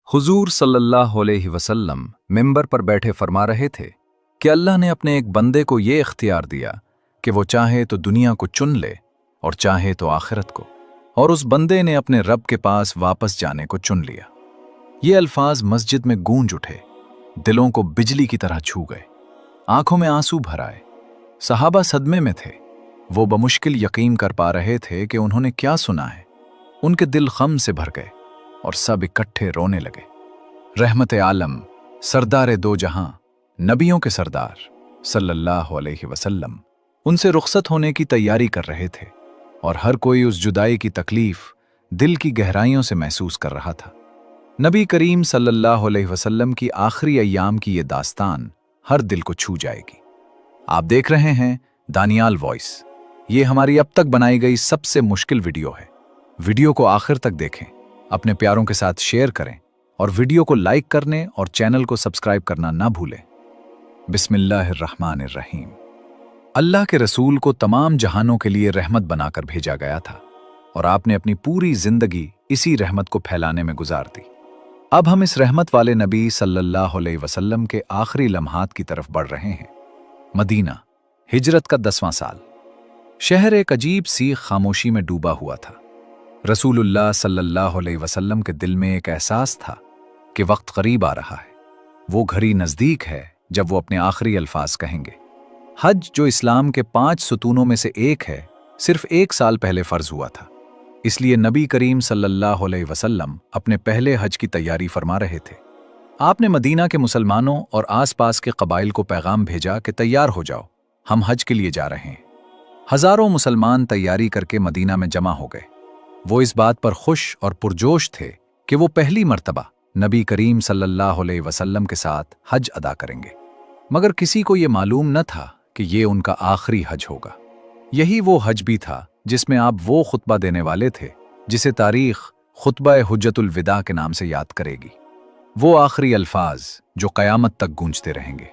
हुजूर सल्लल्लाहु अलैहि वसल्लम मिंबर पर बैठे फरमा रहे थे कि अल्लाह ने अपने एक बंदे को ये इख्तियार दिया कि वो चाहे तो दुनिया को चुन ले और चाहे तो आखिरत को, और उस बंदे ने अपने रब के पास वापस जाने को चुन लिया। ये अल्फाज मस्जिद में गूंज उठे, दिलों को बिजली की तरह छू गए, आंखों में आंसू भर आए। सहाबा सदमे में थे, वो बमुश्किल यकीन कर पा रहे थे कि उन्होंने क्या सुना है। उनके दिल गम से भर गए और सब इकट्ठे रोने लगे। रहमत आलम, सरदार दो जहां, नबियों के सरदार सल्लल्लाहु अलैहि वसल्लम उनसे रुखसत होने की तैयारी कर रहे थे, और हर कोई उस जुदाई की तकलीफ दिल की गहराइयों से महसूस कर रहा था। नबी करीम सल्लल्लाहु अलैहि वसल्लम की आखिरी अय्याम की ये दास्तान हर दिल को छू जाएगी। आप देख रहे हैं दानियाल वॉइस। ये हमारी अब तक बनाई गई सबसे मुश्किल वीडियो है। वीडियो को आखिर तक देखें, अपने प्यारों के साथ शेयर करें और वीडियो को लाइक करने और चैनल को सब्सक्राइब करना ना भूलें। बिस्मिल्लाहिर्रहमानिर्रहीम। अल्लाह के रसूल को तमाम जहानों के लिए रहमत बनाकर भेजा गया था, और आपने अपनी पूरी जिंदगी इसी रहमत को फैलाने में गुजार दी। अब हम इस रहमत वाले नबी सल्लल्लाहु अलैहि वसल्लम के आखिरी लम्हात की तरफ बढ़ रहे हैं। मदीना, हिजरत का 10वां साल। शहर एक अजीब सी खामोशी में डूबा हुआ था। रसूलुल्लाह सल्लल्लाहु अलैहि वसल्लम के दिल में एक एहसास था कि वक्त करीब आ रहा है। वो घड़ी नज़दीक है जब वो अपने आखिरी अल्फाज कहेंगे। हज, जो इस्लाम के 5 सुतूनों में से एक है, सिर्फ 1 साल पहले फ़र्ज हुआ था। इसलिए नबी करीम सल्लल्लाहु अलैहि वसल्लम अपने पहले हज की तैयारी फरमा रहे थे। आपने मदीना के मुसलमानों और आसपास के कबाइल को पैगाम भेजा कि तैयार हो जाओ, हम हज के लिए जा रहे हैं। हज़ारों मुसलमान तैयारी करके मदीना में जमा हो गए। वो इस बात पर खुश और पुरजोश थे कि वो पहली मर्तबा नबी करीम सल्लल्लाहु अलैहि वसल्लम के साथ हज अदा करेंगे। मगर किसी को ये मालूम न था कि ये उनका आखिरी हज होगा। यही वो हज भी था जिसमें आप वो खुतबा देने वाले थे जिसे तारीख खुतबा हुज्जतुल विदा के नाम से याद करेगी। वो आखिरी अल्फाज जो क़यामत तक गूंजते रहेंगे।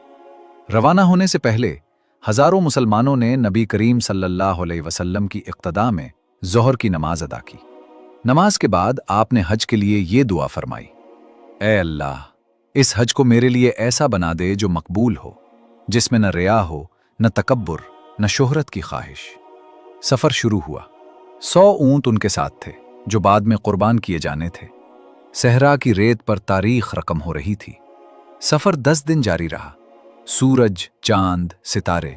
रवाना होने से पहले हज़ारों मुसलमानों ने नबी करीम सल्लल्लाहु अलैहि वसल्लम की इक़्तिदा में ज़ोहर की नमाज अदा की। नमाज के बाद आपने हज के लिए ये दुआ फरमाई, ऐ अल्लाह, इस हज को मेरे लिए ऐसा बना दे जो मकबूल हो, जिसमें न रिया हो, न तकब्बुर, न शोहरत की ख्वाहिश। सफ़र शुरू हुआ। 100 ऊंट उनके साथ थे जो बाद में कुर्बान किए जाने थे। सहरा की रेत पर तारीख रकम हो रही थी। सफ़र 10 दिन जारी रहा। सूरज, चांद, सितारे,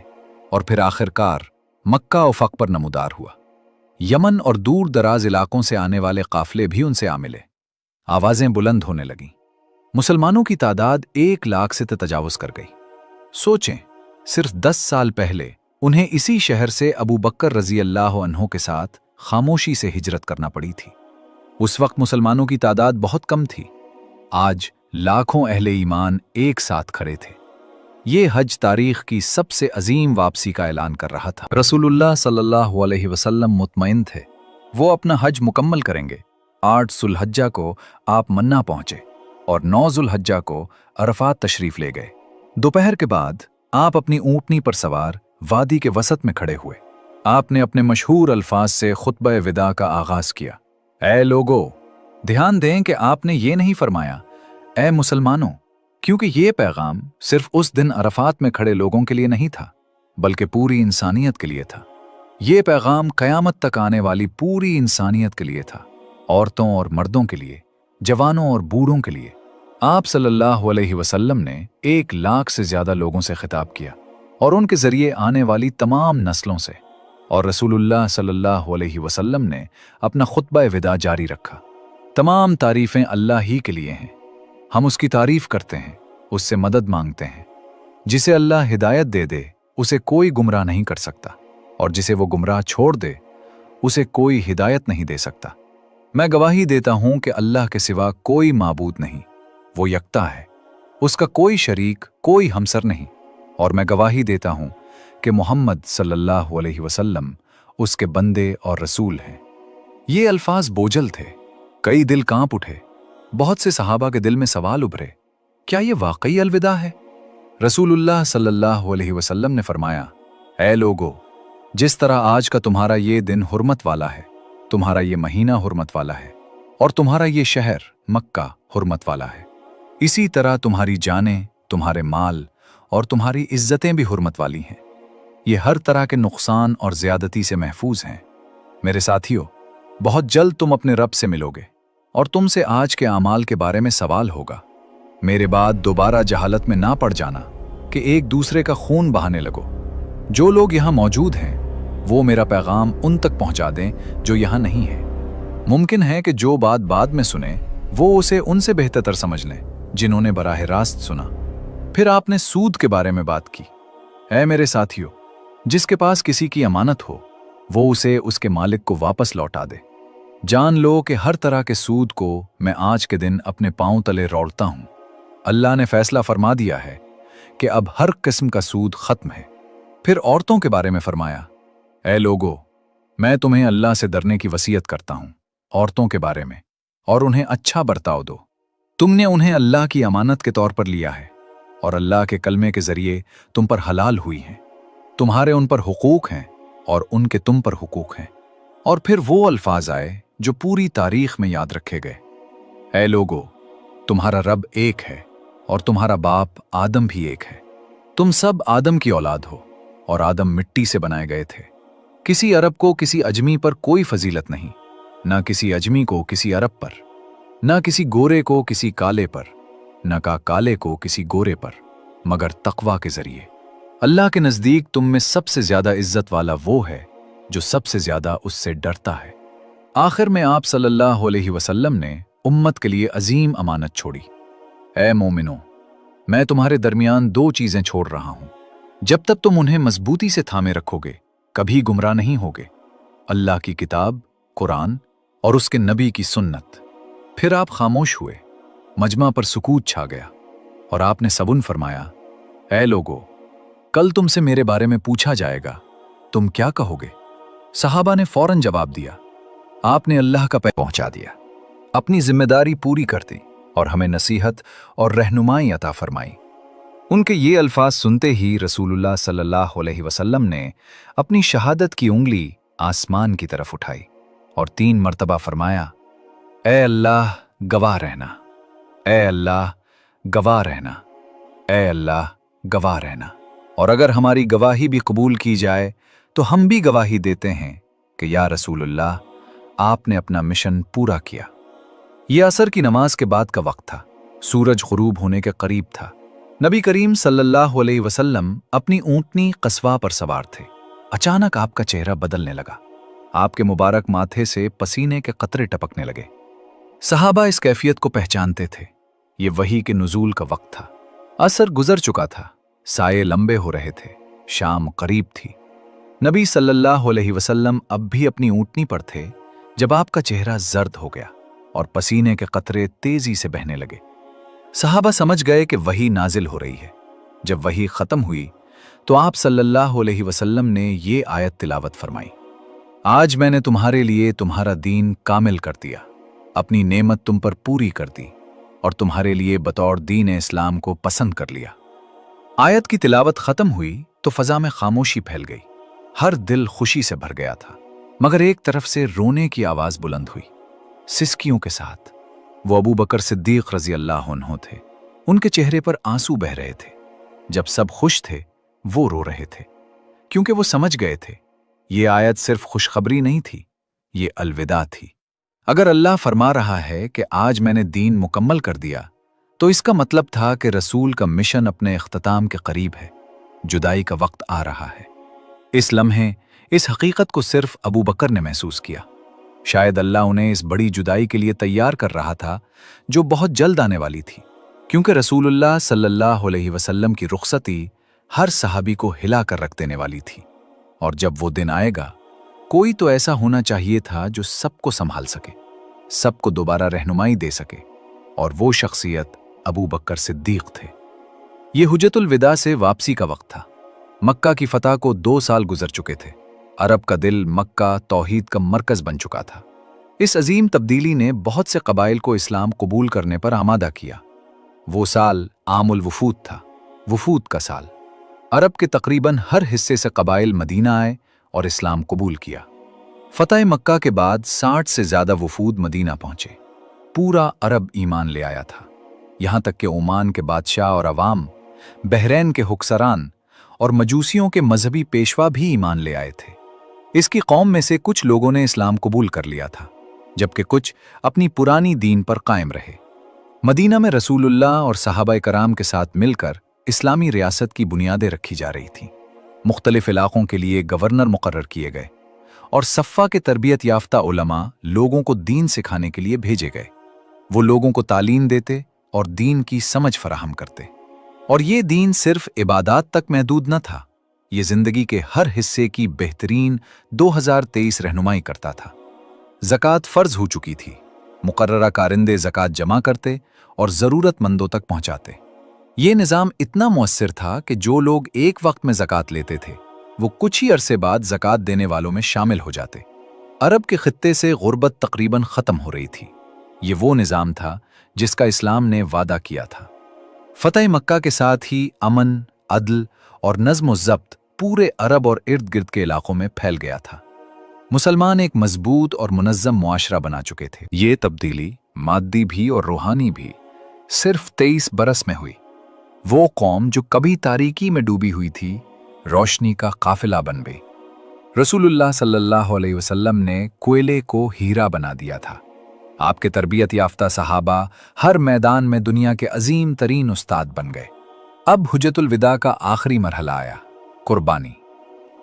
और फिर आखिरकार मक्का उफ़क़ पर नमूदार हुआ। यमन और दूर दराज इलाकों से आने वाले काफिले भी उनसे आ मिले। आवाज़ें बुलंद होने लगीं। मुसलमानों की तादाद 1 लाख से तजावुज़ कर गई। सोचें, सिर्फ 10 साल पहले उन्हें इसी शहर से अबू बकर रज़ी अल्लाह अन्हु के साथ खामोशी से हिजरत करना पड़ी थी। उस वक्त मुसलमानों की तादाद बहुत कम थी। आज लाखों अहले ईमान एक साथ खड़े थे। ये हज तारीख की सबसे अजीम वापसी का ऐलान कर रहा था। रसूलुल्लाह सल्लल्लाहु अलैहि वसल्लम मुतमईन थे, वो अपना हज मुकम्मल करेंगे। 8 ज़ुल्हज्जा को आप मन्ना पहुंचे और 9 ज़ुल्हज्जा को अरफात तशरीफ ले गए। दोपहर के बाद आप अपनी ऊँटनी पर सवार वादी के वसत में खड़े हुए। आपने अपने मशहूर अल्फाज से खुतबा विदा का आगाज किया, ऐ लोगो। ध्यान दें कि आपने ये नहीं फरमाया ऐ मुसलमानों, क्योंकि ये पैगाम सिर्फ उस दिन अरफात में खड़े लोगों के लिए नहीं था, बल्कि पूरी इंसानियत के लिए था। ये पैगाम क़यामत तक आने वाली पूरी इंसानियत के लिए था, औरतों और मर्दों के लिए, जवानों और बूढ़ों के लिए। आप सल्लल्लाहु अलैहि वसल्लम ने 1 लाख से ज़्यादा लोगों से खिताब किया, और उनके ज़रिए आने वाली तमाम नस्लों से। और रसूलुल्लाह सल्लल्लाहु अलैहि वसल्लम ने अपना खुतबा विदा जारी रखा। तमाम तारीफ़ें अल्लाह ही के लिए हैं। हम उसकी तारीफ़ करते हैं, उससे मदद मांगते हैं। जिसे अल्लाह हिदायत दे दे उसे कोई गुमराह नहीं कर सकता, और जिसे वो गुमराह छोड़ दे उसे कोई हिदायत नहीं दे सकता। मैं गवाही देता हूँ कि अल्लाह के सिवा कोई माबूद नहीं, वो यकता है, उसका कोई शरीक, कोई हमसर नहीं। और मैं गवाही देता हूँ कि मोहम्मद सल्लल्लाहु अलैहि वसल्लम उसके बंदे और रसूल हैं। ये अल्फाज बोझल थे, कई दिल कांप उठे। बहुत से सहाबा के दिल में सवाल उभरे, क्या ये वाकई अलविदा है? रसूलुल्लाह सल्लल्लाहु अलैहि वसल्लम ने फरमाया, ऐ लोगो, जिस तरह आज का तुम्हारा ये दिन हुर्मत वाला है, तुम्हारा ये महीना हुर्मत वाला है, और तुम्हारा ये शहर मक्का हुर्मत वाला है। इसी तरह तुम्हारी जानें, तुम्हारे माल और तुम्हारी इज्जतें भी हुर्मत वाली हैं। ये हर तरह के नुकसान और ज्यादती से महफूज हैं। मेरे साथियों, बहुत जल्द तुम अपने रब से मिलोगे और तुमसे आज के आमाल के बारे में सवाल होगा। मेरे बाद दोबारा जहालत में ना पड़ जाना कि एक दूसरे का खून बहाने लगो। जो लोग यहाँ मौजूद हैं वो मेरा पैगाम उन तक पहुंचा दें जो यहाँ नहीं है। मुमकिन है कि जो बात बाद में सुने वो उसे उनसे बेहतर समझ लें जिन्होंने बराह रास्त सुना। फिर आपने सूद के बारे में बात की। ऐ मेरे साथियों, जिसके पास किसी की अमानत हो वो उसे उसके मालिक को वापस लौटा दे। जान लो कि हर तरह के सूद को मैं आज के दिन अपने पांव तले रोड़ता हूं। अल्लाह ने फैसला फरमा दिया है कि अब हर किस्म का सूद खत्म है। फिर औरतों के बारे में फरमाया, ऐ लोगो, मैं तुम्हें अल्लाह से डरने की वसीयत करता हूं औरतों के बारे में, और उन्हें अच्छा बर्ताव दो। तुमने उन्हें अल्लाह की अमानत के तौर पर लिया है और अल्लाह के कलमे के जरिए तुम पर हलाल हुई हैं। तुम्हारे उन पर हुकूक हैं और उनके तुम पर हुकूक हैं। और फिर वो अल्फाज आए जो पूरी तारीख में याद रखे गए। ऐ लोगो, तुम्हारा रब एक है और तुम्हारा बाप आदम भी एक है। तुम सब आदम की औलाद हो और आदम मिट्टी से बनाए गए थे। किसी अरब को किसी अजमी पर कोई फजीलत नहीं, ना किसी अजमी को किसी अरब पर, ना किसी गोरे को किसी काले पर, ना का काले को किसी गोरे पर, मगर तकवा के जरिए। अल्लाह के नजदीक तुम में सबसे ज्यादा इज्जत वाला वो है जो सबसे ज्यादा उससे डरता है। आखिर में आप सल्लल्लाहु अलैहि वसल्लम ने उम्मत के लिए अजीम अमानत छोड़ी। ऐ मोमिनो, मैं तुम्हारे दरमियान दो चीजें छोड़ रहा हूं। जब तक तुम उन्हें मजबूती से थामे रखोगे कभी गुमराह नहीं होगे। अल्लाह की किताब कुरान और उसके नबी की सुन्नत। फिर आप खामोश हुए, मजमा पर सुकूत छा गया और आपने सबुन फरमाया, ऐ लोगो, कल तुमसे मेरे बारे में पूछा जाएगा, तुम क्या कहोगे? सहाबा ने फौरन जवाब दिया। आपने अल्लाह का पैगाम पहुंचा दिया, अपनी जिम्मेदारी पूरी कर दी और हमें नसीहत और रहनुमाई अता फरमाई। उनके ये अल्फाज सुनते ही रसूलुल्लाह सल्लल्लाहु अलैहि वसल्लम ने अपनी शहादत की उंगली आसमान की तरफ उठाई और 3 मर्तबा फरमाया, ऐ अल्लाह गवाह रहना, ऐ अल्लाह गवाह रहना, ऐ अल्लाह गवाह रहना। और अगर हमारी गवाही भी कबूल की जाए तो हम भी गवाही देते हैं कि या रसूलुल्लाह, आपने अपना मिशन पूरा किया। यह असर की नमाज के बाद का वक्त था। सूरज गुरूब होने के करीब था। नबी करीम सल्लल्लाहु अलैहि वसल्लम अपनी ऊंटनी कस्वा पर सवार थे। अचानक आपका चेहरा बदलने लगा। आपके मुबारक माथे से पसीने के कतरे टपकने लगे। सहाबा इस कैफियत को पहचानते थे। ये वही के नुजूल का वक्त था। असर गुजर चुका था, साये लंबे हो रहे थे, शाम करीब थी। नबी सल्लल्लाहु अलैहि वसल्लम अब भी अपनी ऊंटनी पर थे जब आपका चेहरा जर्द हो गया और पसीने के कतरे तेजी से बहने लगे। सहाबा समझ गए कि वही नाजिल हो रही है। जब वही खत्म हुई तो आप सल्लल्लाहु अलैहि वसल्लम ने ये आयत तिलावत फरमाई, आज मैंने तुम्हारे लिए तुम्हारा दीन कामिल कर दिया, अपनी नेमत तुम पर पूरी कर दी और तुम्हारे लिए बतौर दीन इस्लाम को पसंद कर लिया। आयत की तिलावत खत्म हुई तो फजा में खामोशी फैल गई। हर दिल खुशी से भर गया था, मगर एक तरफ से रोने की आवाज बुलंद हुई। सिसकियों के साथ वो अबू बकर सिद्दीक रजी अल्लाह अन्हु थे। उनके चेहरे पर आंसू बह रहे थे। जब सब खुश थे वो रो रहे थे, क्योंकि वो समझ गए थे ये आयत सिर्फ खुशखबरी नहीं थी, ये अलविदा थी। अगर अल्लाह फरमा रहा है कि आज मैंने दीन मुकम्मल कर दिया, तो इसका मतलब था कि रसूल का मिशन अपने इख्तिताम के करीब है, जुदाई का वक्त आ रहा है। इस लम्हे इस हकीकत को सिर्फ अबू बकर ने महसूस किया। शायद अल्लाह उन्हें इस बड़ी जुदाई के लिए तैयार कर रहा था जो बहुत जल्द आने वाली थी, क्योंकि रसूलुल्लाह सल्लल्लाहु अलैहि वसल्लम की रुखसती हर सहाबी को हिला कर रख देने वाली थी। और जब वो दिन आएगा, कोई तो ऐसा होना चाहिए था जो सबको संभाल सके, सबको दोबारा रहनुमाई दे सके, और वो शख्सियत अबू बकर सिद्दीक थे। ये हुज्जतुल विदा से वापसी का वक्त था। मक्का की फतह को 2 साल गुजर चुके थे। अरब का दिल मक्का तौहीद का मरकज बन चुका था। इस अजीम तब्दीली ने बहुत से कबाइल को इस्लाम कबूल करने पर आमादा किया। वो साल आमुल वफूद था, वफूद का साल। अरब के तकरीबन हर हिस्से से कबाइल मदीना आए और इस्लाम कबूल किया। फतह मक्का के बाद 60 से ज्यादा वफूद मदीना पहुंचे। पूरा अरब ईमान ले आया था। यहाँ तक कि ओमान के बादशाह और अवाम, बहरैन के हुक्सरान और मजूसियों के मजहबी पेशवा भी ईमान ले आए थे। इसकी कौम में से कुछ लोगों ने इस्लाम कबूल कर लिया था, जबकि कुछ अपनी पुरानी दीन पर कायम रहे। मदीना में रसूलुल्लाह और सहाबाए कराम के साथ मिलकर इस्लामी रियासत की बुनियादें रखी जा रही थीं। मुख्तलिफ इलाकों के लिए गवर्नर मुकर्रर किए गए और सफ़ा के तरबियत याफ्ता उलमा लोगों को दीन सिखाने के लिए भेजे गए। वो लोगों को तालीम देते और दीन की समझ फराहम करते। और ये दीन सिर्फ इबादात तक महदूद न था, ये जिंदगी के हर हिस्से की बेहतरीन 2023 रहनुमाई करता था। ज़कात फ़र्ज हो चुकी थी, मुकर्ररा कारिंदे ज़कात जमा करते और ज़रूरतमंदों तक पहुंचाते। ये निज़ाम इतना मुअस्सिर था कि जो लोग एक वक्त में ज़कात लेते थे वो कुछ ही अरसे बाद ज़कात देने वालों में शामिल हो जाते। अरब के खित्ते से गुर्बत तकरीबन ख़त्म हो रही थी। ये वो निज़ाम था जिसका इस्लाम ने वादा किया था। फ़तह मक्का के साथ ही अमन, अदल और नज़्म व ज़ब्त पूरे अरब और इर्द गिर्द के इलाकों में फैल गया था। मुसलमान एक मजबूत और मुनज़्ज़म मुआशरा बना चुके थे। ये तब्दीली मादी भी और रूहानी भी सिर्फ 23 बरस में हुई। वो कौम जो कभी तारीकी में डूबी हुई थी, रोशनी का काफिला बन गई। रसूलुल्लाह सल्लल्लाहु अलैहि वसल्लम ने कोयले को हीरा बना दिया था। आपके तरबियत याफ्ता सहाबा हर मैदान में दुनिया के अजीम तरीन उस्ताद बन गए। अब हुज्जतुल विदा का आखिरी मरहला आया, कुर्बानी।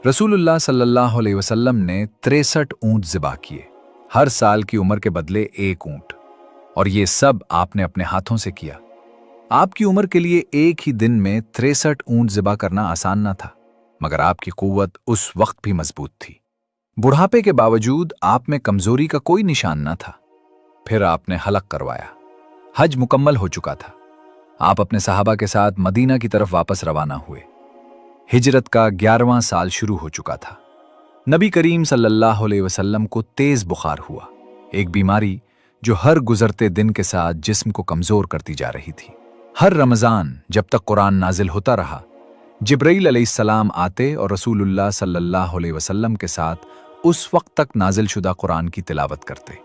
रसूलुल्लाह सल्लल्लाहु अलैहि वसल्लम ने 63 ऊंट ज़िबा किए, हर साल की उम्र के बदले एक ऊंट, और ये सब आपने अपने हाथों से किया। आपकी उम्र के लिए एक ही दिन में 63 ऊंट ज़िबा करना आसान न था, मगर आपकी कुव्वत उस वक्त भी मजबूत थी। बुढ़ापे के बावजूद आप में कमजोरी का कोई निशान न था। फिर आपने हलक करवाया। हज मुकम्मल हो चुका था। आप अपने सहाबा के साथ मदीना की तरफ वापस रवाना हुए। हिजरत का 11वां साल शुरू हो चुका था। नबी करीम सल्लल्लाहु अलैहि वसल्लम को तेज बुखार हुआ, एक बीमारी जो हर गुजरते दिन के साथ जिस्म को कमजोर करती जा रही थी। हर रमज़ान जब तक कुरान नाजिल होता रहा, जिब्राइल अलैहिस्सलाम आते और रसूलुल्लाह सल्लल्लाहु अलैहि वसल्लम के साथ उस वक्त तक नाजिल शुदा कुरान की तिलावत करते।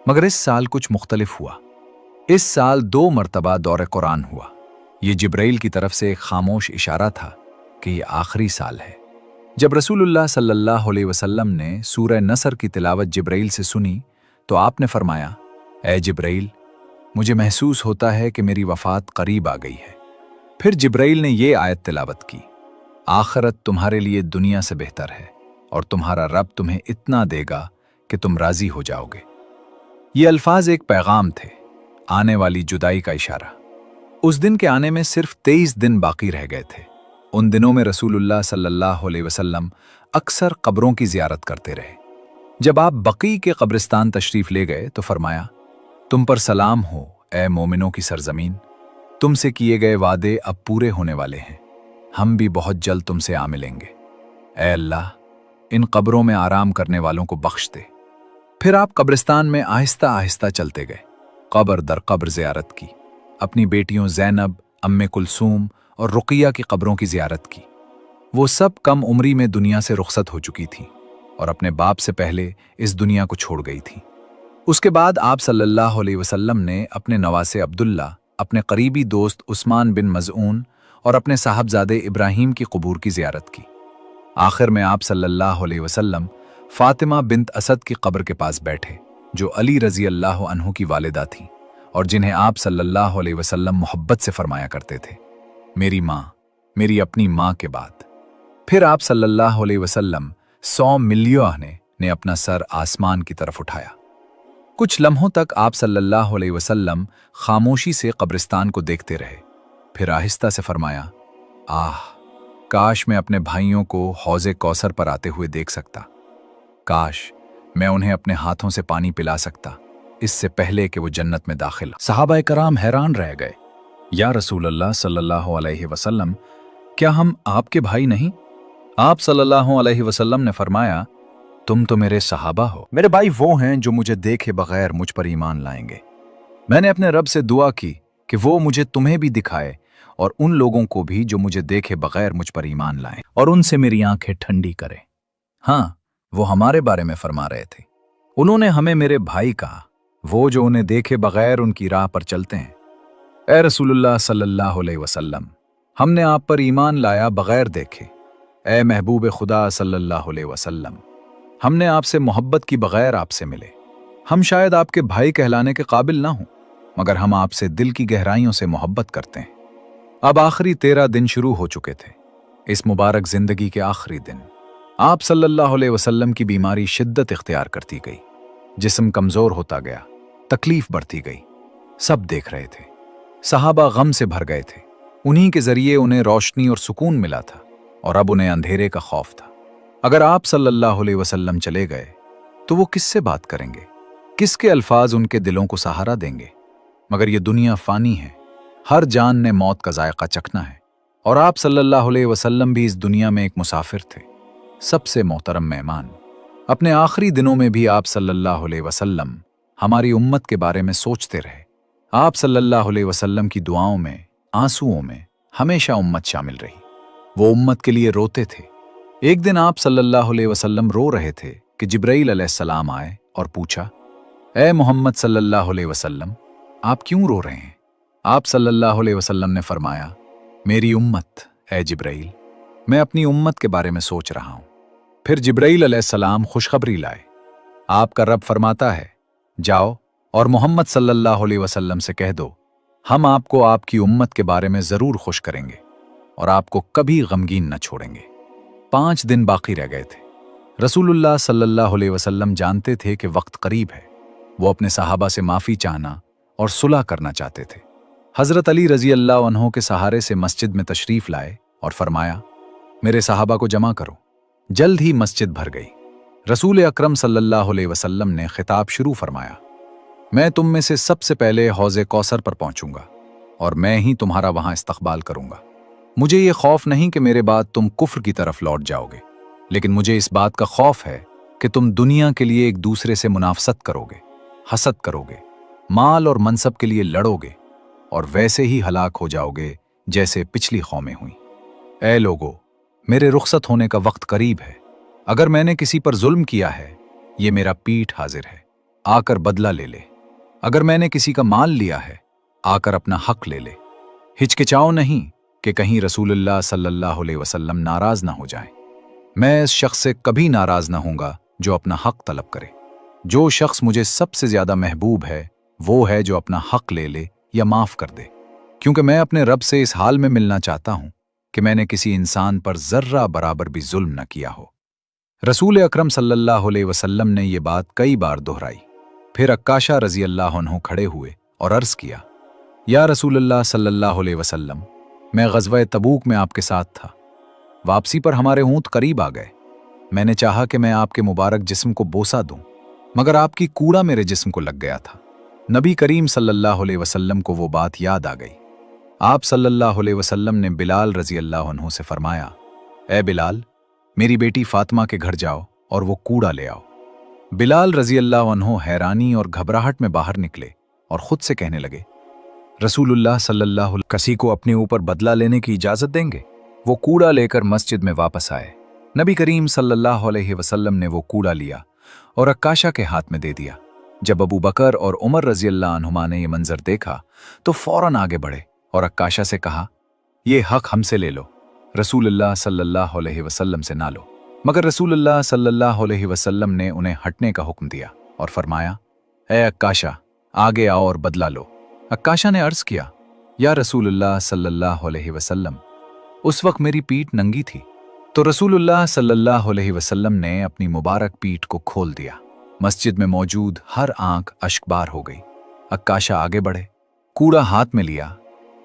मगर इस साल कुछ मुख्तलिफ हुआ। इस साल 2 मरतबा दौरे कुरान हुआ। ये जिब्राइल की तरफ से एक खामोश इशारा था कि ये आखिरी साल है। जब रसूलुल्लाह सल्लल्लाहु अलैहि वसल्लम ने सूरह नसर की तिलावत जिब्राइल से सुनी तो आपने फरमाया, ऐ जिब्राइल, मुझे महसूस होता है कि मेरी वफ़ात करीब आ गई है। फिर जिब्राइल ने ये आयत तिलावत की, आखिरत तुम्हारे लिए दुनिया से बेहतर है और तुम्हारा रब तुम्हें इतना देगा कि तुम राजी हो जाओगे। ये अल्फाज एक पैगाम थे, आने वाली जुदाई का इशारा। उस दिन के आने में सिर्फ 23 दिन बाकी रह गए थे। उन दिनों में रसूलुल्लाह सल्लल्लाहु अलैहि वसल्लम अक्सर कब्रों की ज़ियारत करते रहे। जब आप बकी के कब्रिस्तान तशरीफ़ ले गए तो फरमाया, तुम पर सलाम हो ए मोमिनों की सरजमीन, तुमसे किए गए वादे अब पूरे होने वाले हैं, हम भी बहुत जल्द तुमसे आ मिलेंगे। ए अल्लाह, इन कब्रों में आराम करने वालों को बख्श दे। फिर आप कब्रिस्तान में आहिस्ता आहिस्ता चलते गए, कब्र दर कब्र ज़ियारत की। अपनी बेटियों ज़ैनब, अम्मे कुलसूम और रुक़िया की कब्रों की ज़ियारत की। वो सब कम उम्री में दुनिया से रुखसत हो चुकी थीं और अपने बाप से पहले इस दुनिया को छोड़ गई थीं। उसके बाद आप सल्लल्लाहु अलैहि वसल्लम ने अपने नवासे अब्दुल्ला, अपने करीबी दोस्त उस्मान बिन मज़ऊन और अपने साहबजादे इब्राहीम की कबूर की ज़ियारत की। आखिर में आप सल्लल्लाहु अलैहि वसल्लम फ़ातिमा बिन्त असद की कब्र के पास बैठे, जो अली रज़ी अल्लाह अन्हु की वालिदा थीं और जिन्हें आप सल्लल्लाहु अलैहि वसल्लम मोहब्बत से फरमाया करते थे, मेरी माँ, मेरी अपनी माँ के बाद। फिर आप सल्लल्लाहु अलैहि वसल्लम 100 मिलियन ने अपना सर आसमान की तरफ उठाया। कुछ लम्हों तक आप सल्लल्लाहु अलैहि वसल्लम खामोशी से कब्रिस्तान को देखते रहे। फिर आहिस्ता से फरमाया, आह, काश मैं अपने भाइयों को हौज़े कौसर पर आते हुए देख सकता। काश मैं उन्हें अपने हाथों से पानी पिला सकता, इससे पहले कि वो जन्नत में दाखिल। सहाबाए कराम हैरान रह गए। या रसूलल्लाह सल्लल्लाहु अलैहि वसल्लम, क्या हम आपके भाई नहीं? आप सल्लल्लाहु अलैहि वसल्लम ने फरमाया, तुम तो मेरे सहाबा हो। मेरे भाई वो हैं जो मुझे देखे बगैर मुझ पर ईमान लाएंगे। मैंने अपने रब से दुआ की कि वो मुझे तुम्हें भी दिखाए और उन लोगों को भी जो मुझे देखे बगैर मुझ पर ईमान लाएं, और उनसे मेरी आंखें ठंडी करे। हाँ, वो हमारे बारे में फरमा रहे थे। उन्होंने हमें मेरे भाई कहा। وہ جو انہیں देखे बगैर उनकी राह पर चलते हैं। ए रसूलुल्लाह सल्लल्लाहु अलैहि वसल्लम, हमने आप पर ईमान लाया बगैर देखे। ए महबूब खुदा सल्लल्लाहु अलैहि वसल्लम, हमने आपसे मोहब्बत की बगैर आपसे मिले। हम शायद आपके भाई कहलाने के काबिल ना हों, मगर हम आपसे दिल की गहराइयों से मोहब्बत करते हैं। अब आखिरी 13 दिन शुरू हो चुके थे। इस मुबारक जिंदगी के आखिरी दिन आप सल्लल्लाहु अलैहि वसल्लम की बीमारी शिद्दत इख्तियार करती गई, जिस्म कमजोर होता गया, तकलीफ बढ़ती गई। सब देख रहे थे, सहाबा गम से भर गए थे। उन्हीं के जरिए उन्हें रोशनी और सुकून मिला था, और अब उन्हें अंधेरे का खौफ था। अगर आप सल्लल्लाहु अलैहि वसल्लम चले गए तो वो किससे बात करेंगे, किसके अल्फाज उनके दिलों को सहारा देंगे। मगर ये दुनिया फानी है, हर जान ने मौत का जायका चखना है, और आप सल्लल्लाहु अलैहि वसल्लम भी इस दुनिया में एक मुसाफिर थे, सबसे मोहतरम मेहमान। अपने आखिरी दिनों में भी आप सल्लल्लाहु अलैहि वसल्लम हमारी उम्मत के बारे में सोचते रहे। आप सल्लल्लाहु अलैहि वसल्लम की दुआओं में, आंसुओं में हमेशा उम्मत शामिल रही। वो उम्मत के लिए रोते थे। एक दिन आप सल्लल्लाहु अलैहि वसल्लम रो रहे थे कि जिब्राइल अलैहिस्सलाम आए और पूछा, ए मोहम्मद सल्लल्लाहु अलैहि वसल्लम, आप क्यों रो रहे हैं? आप सल्लल्लाहु अलैहि वसल्लम ने फरमाया, मेरी उम्मत, ए जिब्राइल, मैं अपनी उम्मत के बारे में सोच रहा हूं। फिर जिब्राइल अलैहिस्सलाम खुशखबरी लाए। आपका रब फरमाता है, जाओ और मोहम्मद सल्लल्लाहु अलैहि वसल्लम से कह दो, हम आपको आपकी उम्मत के बारे में जरूर खुश करेंगे और आपको कभी गमगीन न छोड़ेंगे। 5 दिन बाकी रह गए थे। रसूलुल्लाह सल्लल्लाहु अलैहि वसल्लम जानते थे कि वक्त करीब है। वो अपने सहाबा से माफी चाहना और सुलह करना चाहते थे। हजरत अली रजी अल्लाह अन्हो के सहारे से मस्जिद में तशरीफ लाए और फरमाया, मेरे सहाबा को जमा करो। जल्द ही मस्जिद भर गई। रसूल अकरम सल्लल्लाहु अलैहि वसल्लम ने खिताब शुरू फरमाया, मैं तुम में से सबसे पहले हौज़े कौसर पर पहुंचूंगा और मैं ही तुम्हारा वहां इस्तकबाल करूंगा। मुझे ये खौफ नहीं कि मेरे बाद तुम कुफ्र की तरफ लौट जाओगे, लेकिन मुझे इस बात का खौफ है कि तुम दुनिया के लिए एक दूसरे से मुनाफसत करोगे, हसद करोगे, माल और मनसब के लिए लड़ोगे और वैसे ही हलाक हो जाओगे जैसे पिछली कौमें हुई। ऐ लोगो, मेरे रुखसत होने का वक्त करीब है। अगर मैंने किसी पर जुल्म किया है, ये मेरा पीठ हाजिर है, आकर बदला ले ले। अगर मैंने किसी का माल लिया है, आकर अपना हक ले ले। हिचकिचाओ नहीं कि कहीं रसूलुल्लाह सल्लल्लाहु अलैहि वसल्लम नाराज ना हो जाएं। मैं इस शख्स से कभी नाराज ना होऊंगा जो अपना हक तलब करे। जो शख्स मुझे सबसे ज्यादा महबूब है वो है जो अपना हक ले ले या माफ कर दे, क्योंकि मैं अपने रब से इस हाल में मिलना चाहता हूं कि मैंने किसी इंसान पर जर्रा बराबर भी जुल्म न किया हो। रसूल अकरम सल्लल्लाहु अलैहि वसल्लम ने ये बात कई बार दोहराई। फिर अक्काशा रजी अल्लाह अन्हु खड़े हुए और अर्ज किया, या रसूलल्लाह सल्लल्लाहु अलैहि वसल्लम, मैं ग़ज़वा तबूक में आपके साथ था। वापसी पर हमारे ऊंट करीब आ गए। मैंने चाहा कि मैं आपके मुबारक जिस्म को बोसा दूं, मगर आपकी कूड़ा मेरे जिस्म को लग गया था। नबी करीम सल्लल्लाहु अलैहि वसल्लम को वो बात याद आ गई। आप सल्लल्लाहु अलैहि वसल्लम ने बिलाल रजी अल्लाह अन्हु से फरमाया, ए बिलाल, मेरी बेटी फातिमा के घर जाओ और वो कूड़ा ले आओ। बिलाल रजी अल्लाह अन्हु हैरानी और घबराहट में बाहर निकले और खुद से कहने लगे, रसूलुल्लाह सल्लल्लाहु अलैहि वसल्लम किसी को अपने ऊपर बदला लेने की इजाजत देंगे? वो कूड़ा लेकर मस्जिद में वापस आए। नबी करीम सल्लल्लाहु अलैहि वसल्लम ने वो कूड़ा लिया और अक्काशा के हाथ में दे दिया। जब अबू बकर और उमर रजी अल्लाह अन्हुमा ने ये मंजर देखा तो फौरन आगे बढ़े और अक्काशा से कहा, ये हक हमसे ले लो, रसूलुल्लाह सल्लल्लाहु अलैहि वसल्लम से ना लो। मगर रसूलुल्लाह सल्लल्लाहु अलैहि वसल्लम ने उन्हें हटने का हुक्म दिया और फरमाया, ए अक्काशा, आगे आओ और बदला लो। अक्काशा ने अर्ज किया, या रसूलुल्लाह सल्लल्लाहु अलैहि वसल्लम, उस वक्त मेरी पीठ नंगी थी। तो रसूलुल्लाह सल्लल्लाहु अलैहि वसल्लम ने अपनी मुबारक पीठ को खोल दिया। मस्जिद में मौजूद हर आंख अश्कबार हो गई। अक्काशा आगे बढ़े, कूड़ा हाथ में लिया,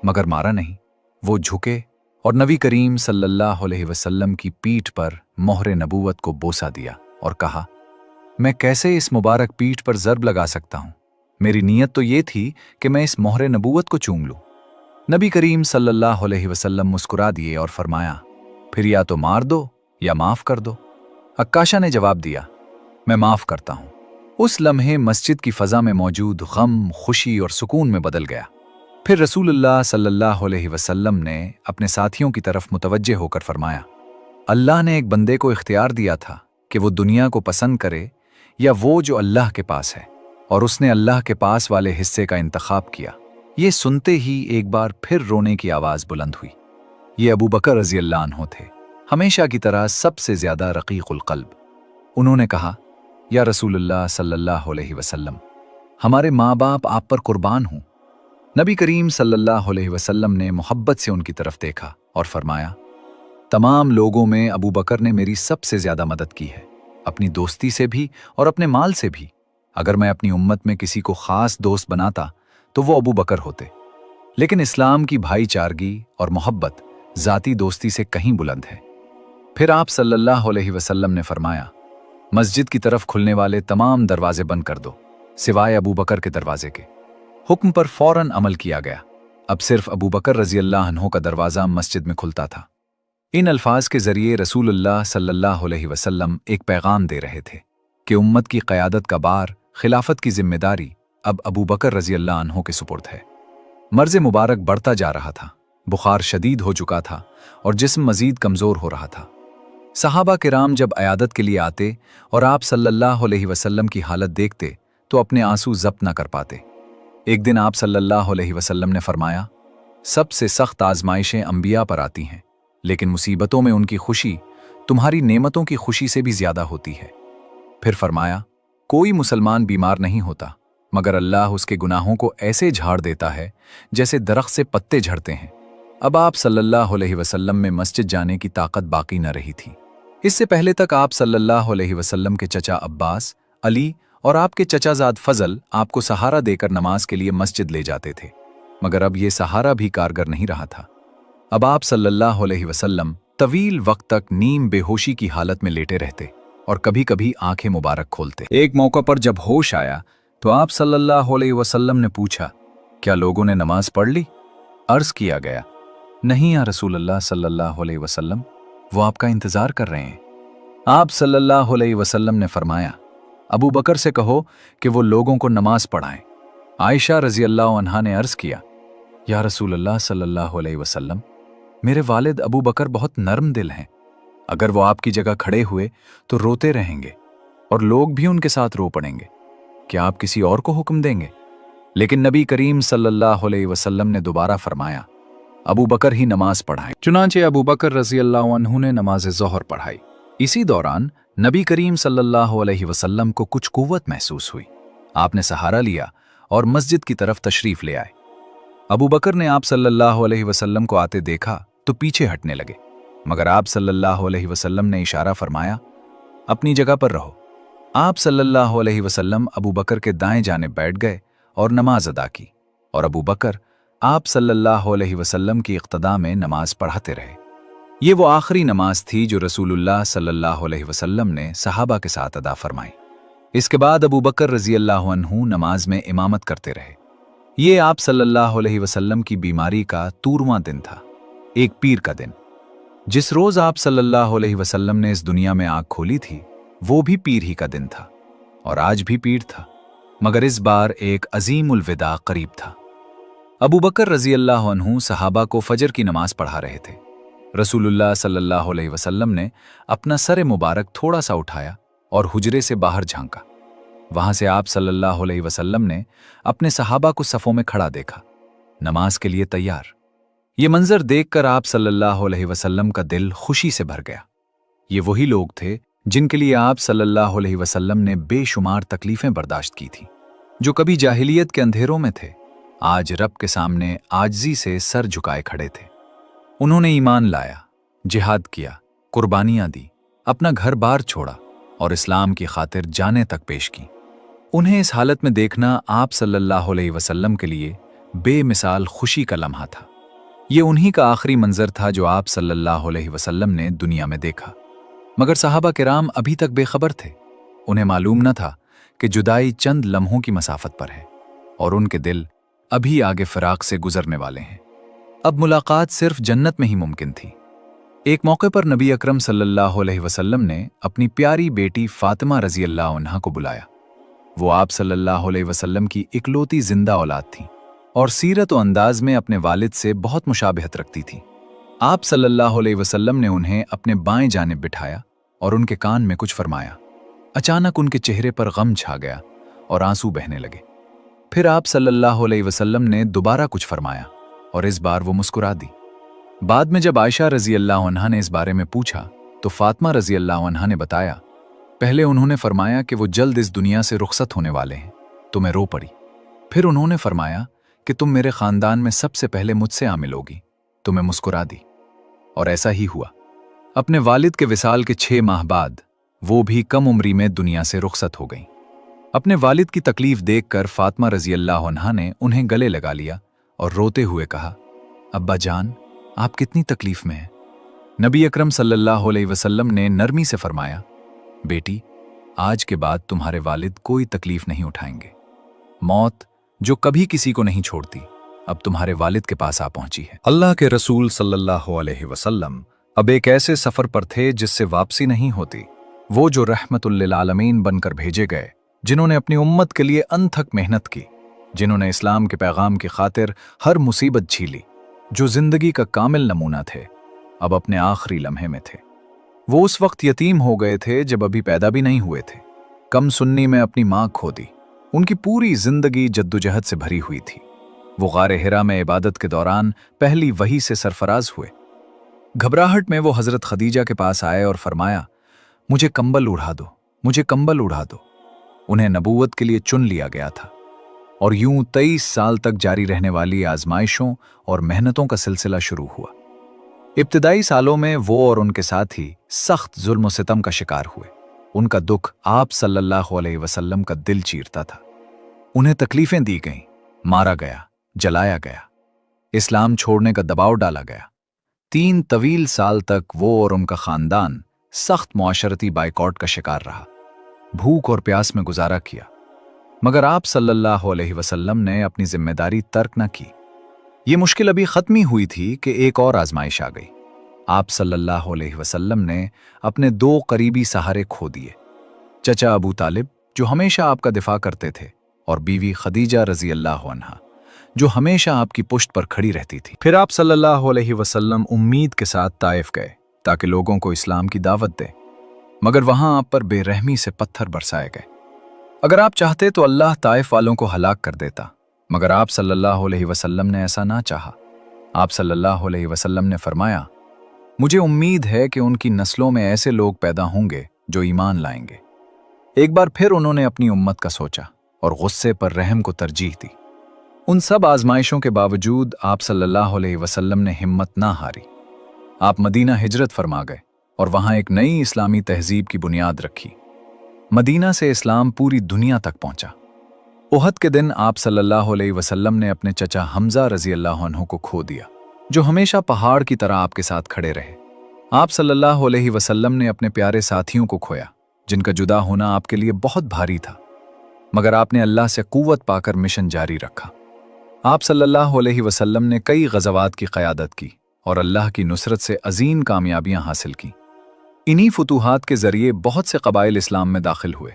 मगर मारा नहीं। वो झुके और नबी करीम सल्लल्लाहु अलैहि वसल्लम की पीठ पर मोहरे नबूवत को बोसा दिया और कहा, मैं कैसे इस मुबारक पीठ पर ज़र्ब लगा सकता हूं? मेरी नीयत तो ये थी कि मैं इस मोहरे नबूवत को चूम लूं। नबी करीम सल्लल्लाहु अलैहि वसल्लम मुस्कुरा दिए और फरमाया, फिर या तो मार दो या माफ कर दो। अक्काशा ने जवाब दिया, मैं माफ करता हूं। उस लम्हे मस्जिद की फजा में मौजूद गम, खुशी और सुकून में बदल गया। फिर रसूलुल्लाह सल्लल्लाहु अलैहि वसल्लम ने अपने साथियों की तरफ मुतवज्जे होकर फरमाया, अल्लाह ने एक बंदे को इख्तियार दिया था कि वो दुनिया को पसंद करे या वो जो अल्लाह के पास है। और उसने अल्लाह के पास वाले हिस्से का इंतखाब किया। ये सुनते ही एक बार फिर रोने की आवाज़ बुलंद हुई। ये अबू बकर रज़ी अल्लाह अन्हु थे, हमेशा की तरह सबसे ज़्यादा रक़ीक़ुल क़ल्ब। उन्होंने कहा, या रसूलुल्लाह सल्लल्लाहु अलैहि वसल्लम, हमारे माँ बाप आप पर कुर्बान हों। नबी करीम सल्लल्लाहु अलैहि वसल्लम ने मोहब्बत से उनकी तरफ देखा और फरमाया, तमाम लोगों में अबू बकर ने मेरी सबसे ज़्यादा मदद की है, अपनी दोस्ती से भी और अपने माल से भी। अगर मैं अपनी उम्मत में किसी को ख़ास दोस्त बनाता तो वो अबू बकर होते। लेकिन इस्लाम की भाईचारगी और मोहब्बत ज़ाती दोस्ती से कहीं बुलंद है। फिर आप सल्लल्लाहु अलैहि वसल्लम ने फरमाया, मस्जिद की तरफ खुलने वाले तमाम दरवाजे बंद कर दो सिवाय अबू बकर के दरवाजे के। हुक्म पर फौरन अमल किया गया। अब सिर्फ अबू बकर रज़ी अल्लाह अन्हु का दरवाज़ा मस्जिद में खुलता था। इन अल्फाज के ज़रिए रसूलुल्लाह सल्लल्लाहु अलैहि वसल्लम एक पैगाम दे रहे थे कि उम्मत की क़यादत का बार, खिलाफत की जिम्मेदारी अब अबू बकर रज़ी अल्लाह अन्हु के सुपुर्द है। मर्ज़ मुबारक बढ़ता जा रहा था, बुखार शदीद हो चुका था और जिस्म मज़ीद कमज़ोर हो रहा था। सहाबा किराम जब अयादत के लिए आते और आप सल्लल्लाहु अलैहि वसल्लम की हालत देखते तो अपने आंसू ज़ब्त न कर पाते। एक दिन आप सल्लल्लाहु अलैहि वसल्लम ने फरमाया, सबसे सख्त आजमाइशें अंबिया पर आती हैं, लेकिन मुसीबतों में उनकी खुशी तुम्हारी नेमतों की खुशी से भी ज़्यादा होती है। फिर फरमाया, कोई मुसलमान बीमार नहीं होता मगर अल्लाह उसके गुनाहों को ऐसे झाड़ देता है जैसे दरख्त से पत्ते झड़ते हैं। अब आप सल्लल्लाहु अलैहि वसल्लम में मस्जिद जाने की ताकत बाकी न रही थी। इससे पहले तक आप सल्लल्लाहु अलैहि वसल्लम के चचा अब्बास, अली और आपके चचाजाद फजल आपको सहारा देकर नमाज के लिए मस्जिद ले जाते थे, मगर अब ये सहारा भी कारगर नहीं रहा था। अब आप सल्लल्लाहु अलैहि वसल्लम तवील वक्त तक नीम बेहोशी की हालत में लेटे रहते और कभी कभी आंखें मुबारक खोलते। एक मौका पर जब होश आया तो आप सल्लल्लाहु अलैहि वसल्लम ने पूछा, क्या लोगों ने नमाज पढ़ ली? अर्ज किया गया, नहीं या रसूलल्लाह सल्लल्लाहु अलैहि वसल्लम, वो आपका इंतजार कर रहे हैं। आप सल्लल्लाहु अलैहि वसल्लम ने फरमाया, अबू बकर से कहो कि वो लोगों को नमाज पढ़ाएं। आयशा रज़ी अल्लाह अन्हा ने अर्ज किया, या रसूलल्लाह सल्लल्लाहु अलैहि वसल्लम, मेरे वालिद अबू बकर बहुत नर्म दिल हैं, अगर वो आपकी जगह खड़े हुए तो रोते रहेंगे और लोग भी उनके साथ रो पड़ेंगे। क्या आप किसी और को हुक्म देंगे? लेकिन नबी करीम सल्लल्लाहु अलैहि वसल्लम ने दोबारा फरमाया, अबू बकर ही नमाज पढ़ाएं। चुनांचे अबू बकर रज़ी अल्लाह अन्हु ने नमाज ज़ोहर पढ़ाई। इसी दौरान नबी करीम सल्लल्लाहु अलैहि वसल्लम को कुछ कुव्वत महसूस हुई। आपने सहारा लिया और मस्जिद की तरफ तशरीफ ले आए। अबू बकर ने आप सल्लल्लाहु अलैहि वसल्लम को आते देखा तो पीछे हटने लगे, मगर आप सल्लल्लाहु अलैहि वसल्लम ने इशारा फरमाया, अपनी जगह पर रहो। आप सल्लल्लाहु अलैहि वसल्लम अबू बकर के दाएं जाने बैठ गए और नमाज अदा की, और अबू बकर आप सल्लल्लाहु अलैहि वसल्लम की इक़्तिदा में नमाज पढ़ाते रहे। ये वो आखिरी नमाज थी जो रसूलुल्लाह सल्लल्लाहु अलैहि वसल्लम ने सहाबा के साथ अदा फरमाई। इसके बाद अबू बकर रज़ी अल्लाह अन्हु नमाज में इमामत करते रहे। ये आप सल्लल्लाहु अलैहि वसल्लम की बीमारी का 13वां दिन था, एक पीर का दिन। जिस रोज़ आप सल्लल्लाहु अलैहि वसल्लम ने इस दुनिया में आँख खोली थी वो भी पीर ही का दिन था, और आज भी पीर था, मगर इस बार एक अजीमुल विदा करीब था। अबू बकर रज़ी अल्लाह अन्हु सहाबा को फजर की नमाज पढ़ा रहे थे। रसूलुल्लाह सल्लल्लाहु अलैहि वसल्लम ने अपना सर मुबारक थोड़ा सा उठाया और हुजरे से बाहर झांका। वहां से आप सल्लल्लाहु अलैहि वसल्लम ने अपने सहाबा को सफ़ों में खड़ा देखा, नमाज के लिए तैयार। ये मंजर देखकर आप सल्लल्लाहु अलैहि वसल्लम का दिल खुशी से भर गया। ये वही लोग थे जिनके लिए आप सल्लल्लाहु अलैहि वसल्लम ने बेशुमार तकलीफें बर्दाश्त की थी, जो कभी जाहिलियत के अंधेरों में थे, आज रब के सामने आजिज़ी से सर झुकाए खड़े थे। उन्होंने ईमान लाया, जिहाद किया, कुर्बानियां दी, अपना घर बार छोड़ा और इस्लाम की खातिर जानें तक पेश की। उन्हें इस हालत में देखना आप सल्लल्लाहु अलैहि वसल्लम के लिए बेमिसाल खुशी का लम्हा था। ये उन्हीं का आखिरी मंजर था जो आप सल्लल्लाहु अलैहि वसल्लम ने दुनिया में देखा। मगर सहाबा किराम अभी तक बेखबर थे। उन्हें मालूम न था कि जुदाई चंद लम्हों की मसाफत पर है और उनके दिल अभी आगे फिराक से गुजरने वाले हैं। अब मुलाकात सिर्फ जन्नत में ही मुमकिन थी। एक मौके पर नबी अकरम सल्लल्लाहु अलैहि वसल्लम ने अपनी प्यारी बेटी फातिमा रज़ी अल्लाह अन्हा को बुलाया। वो आप सल्लल्लाहु अलैहि वसल्लम की इकलौती जिंदा औलाद थी और सीरत व अंदाज में अपने वालिद से बहुत मुशाबहत रखती थी। आप सल्लल्लाहु अलैहि वसल्लम ने उन्हें अपने बाएं जानिब बिठाया और उनके कान में कुछ फरमाया। अचानक उनके चेहरे पर गम छा गया और आंसू बहने लगे। फिर आप सल्लल्लाहु अलैहि वसल्लम ने दोबारा कुछ फरमाया और इस बार वो मुस्कुरा दी। बाद में जब आयशा रजी अल्लाह अन्हा ने इस बारे में पूछा तो फातिमा रजी अल्लाह अन्हा ने बताया, पहले उन्होंने फरमाया कि वो जल्द इस दुनिया से रुखसत होने वाले हैं, तो मैं रो पड़ी। फिर उन्होंने फरमाया कि तुम मेरे खानदान में सबसे पहले मुझसे आ मिलोगी, तो मैं मुस्कुरा दी। और ऐसा ही हुआ। अपने वालिद के विसाल के 6 माह बाद वो भी कम उम्री में दुनिया से रुखसत हो गईं। अपने वालिद की तकलीफ देखकर फातिमा रजी अल्लाह अन्हा ने उन्हें गले लगा लिया और रोते हुए कहा, अब्बा जान, आप कितनी तकलीफ में हैं। नबी अकरम सल्लल्लाहु अलैहि वसल्लम ने नरमी से फरमाया, बेटी, आज के बाद तुम्हारे वालिद कोई तकलीफ नहीं उठाएंगे। मौत जो कभी किसी को नहीं छोड़ती, अब तुम्हारे वालिद के पास आ पहुंची है। अल्लाह के रसूल सल्लल्लाहु अलैहि वसल्लम अब एक ऐसे सफर पर थे जिससे वापसी नहीं होती। वो जो रहमतुल लिल आलमीन बनकर भेजे गए, जिन्होंने अपनी उम्मत के लिए अनथक मेहनत की, जिन्होंने इस्लाम के पैगाम की खातिर हर मुसीबत झीली, जो जिंदगी का कामिल नमूना थे, अब अपने आखिरी लम्हे में थे। वो उस वक्त यतीम हो गए थे जब अभी पैदा भी नहीं हुए थे। कम सुन्नी में अपनी माँ खो दी। उनकी पूरी जिंदगी जद्दोजहद से भरी हुई थी। वो गारे हिरा में इबादत के दौरान पहली वही से सरफराज हुए। घबराहट में वो हजरत खदीजा के पास आए और फरमाया, मुझे कंबल उड़ा दो, मुझे कंबल उड़ा दो। उन्हें नबूवत के लिए चुन लिया गया था और यूं 23 साल तक जारी रहने वाली आजमाइशों और मेहनतों का सिलसिला शुरू हुआ। इब्तिदाई सालों में वो और उनके साथी सख्त जुल्म सितम का शिकार हुए। उनका दुख आप सल्लल्लाहु अलैहि वसल्लम का दिल चीरता था। उन्हें तकलीफें दी गईं, मारा गया, जलाया गया, इस्लाम छोड़ने का दबाव डाला गया। 3 तवील साल तक वो और उनका खानदान सख्त मुआशरती बाइकॉट का शिकार रहा। भूख और प्यास में गुजारा किया, मगर आप सल्लल्लाहु अलैहि वसल्लम ने अपनी जिम्मेदारी तर्क न की। ये मुश्किल अभी खत्म ही हुई थी कि एक और आजमाइश आ गई। आप सल्लल्लाहु अलैहि वसल्लम ने अपने 2 करीबी सहारे खो दिए। चचा अबू तालिब, जो हमेशा आपका दिफा करते थे, और बीवी खदीजा रजी अल्लाह अन्हा, जो हमेशा आपकी पुश्त पर खड़ी रहती थी। फिर आप सल्लल्लाहु अलैहि वसल्लम उम्मीद के साथ ताइफ गए ताकि लोगों को इस्लाम की दावत दें, मगर वहां आप पर बेरहमी से पत्थर बरसाए गए। अगर आप चाहते तो अल्लाह ताइफ वालों को हलाक कर देता, मगर आप सल्लल्लाहु अलैहि वसल्लम ने ऐसा ना चाहा। आप सल्लल्लाहु अलैहि वसल्लम ने फरमाया, मुझे उम्मीद है कि उनकी नस्लों में ऐसे लोग पैदा होंगे जो ईमान लाएंगे। एक बार फिर उन्होंने अपनी उम्मत का सोचा और गुस्से पर रहम को तरजीह दी। उन सब आजमाइशों के बावजूद आप सल्लल्लाहु अलैहि वसल्लम ने हिम्मत ना हारी। आप मदीना हिजरत फरमा गए और वहां एक नई इस्लामी तहजीब की बुनियाद रखी। मदीना से इस्लाम पूरी दुनिया तक पहुंचा। उहद के दिन आप सल्लल्लाहु अलैहि वसल्लम ने अपने चचा हमजा रजी अल्लाह अन्हु को खो दिया, जो हमेशा पहाड़ की तरह आपके साथ खड़े रहे। आप सल्लल्लाहु अलैहि वसल्लम ने अपने प्यारे साथियों को खोया, जिनका जुदा होना आपके लिए बहुत भारी था, मगर आपने अल्लाह से कुव्वत पाकर मिशन जारी रखा। आप सल्लल्लाहु अलैहि वसल्लम ने कई गज़वात की क़यादत की और अल्लाह की नुसरत से अजीम कामयाबियां हासिल की। इन्हीं फुतूहात के जरिए बहुत से कबाइल इस्लाम में दाखिल हुए।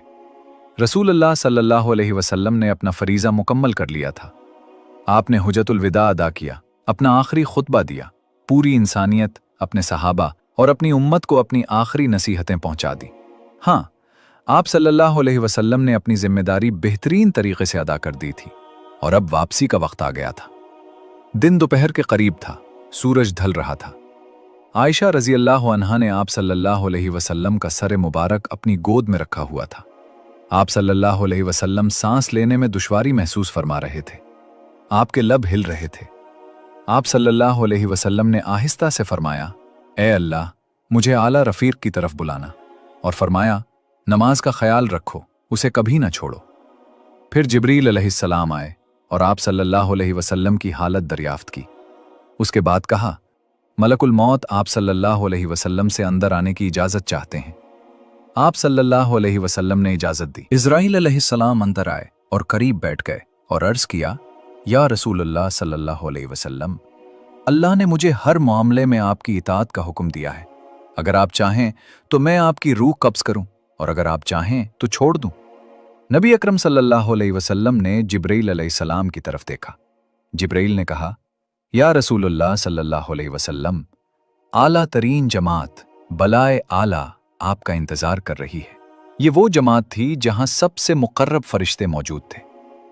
रसूल अल्लाह सल्लल्लाहु अलैहि वसल्लम ने अपना फरीज़ा मुकम्मल कर लिया था। आपने हुज्जतुल विदा अदा किया, अपना आखिरी खुतबा दिया, पूरी इंसानियत, अपने सहाबा और अपनी उम्मत को अपनी आखिरी नसीहतें पहुंचा दी। हाँ, आप सल्लल्लाहु अलैहि वसल्लम ने अपनी जिम्मेदारी बेहतरीन तरीके से अदा कर दी थी और अब वापसी का वक्त आ गया था। दिन दोपहर के करीब था, सूरज ढल रहा था। आयशा रजी अल्लाह अन्हा ने आप सल्लल्लाहु अलैहि वसल्लम का सर मुबारक अपनी गोद में रखा हुआ था। आप सल्लल्लाहु अलैहि वसल्लम सांस लेने में दुश्वारी महसूस फरमा रहे थे। आपके लब हिल रहे थे। आप सल्लल्लाहु अलैहि वसल्लम ने आहिस्ता से फरमाया, ए अल्लाह, मुझे आला रफ़ीक की तरफ बुलाना, और फरमाया, नमाज का ख्याल रखो, उसे कभी ना छोड़ो। फिर जिब्रील अलैहिस्सलाम आए और आप सल्लल्लाहु अलैहि वसल्लम की हालत दरियाफ्त की। उसके बाद कहा, मलकुल मौत आप सल्लल्लाहु अलैहि वसल्लम से अंदर आने की इजाज़त चाहते हैं। आप सल्लल्लाहु अलैहि वसल्लम ने इजाज़त दी। इज़राइल अलैहिस्सलाम अंदर आए और करीब बैठ गए और अर्ज़ किया, या रसूलल्लाह सल्लल्लाहु अलैहि वसल्लम, अल्लाह ने मुझे हर मामले में आपकी इताअत का हुक्म दिया है। अगर आप चाहें तो मैं आपकी रूह कब्ज़ करूं, और अगर आप चाहें तो छोड़ दूं। नबी अकरम सल्लल्लाहु अलैहि वसल्लम ने जिब्रील अलैहिस्सलाम की तरफ देखा। जिब्रील ने कहा, या रसूलल्लाह सल्लल्लाहु अलैहि वसल्लम, आला तरीन जमात बलाए आला आपका इंतजार कर रही है। ये वो जमात थी जहां सबसे मुकर्रब फरिश्ते मौजूद थे।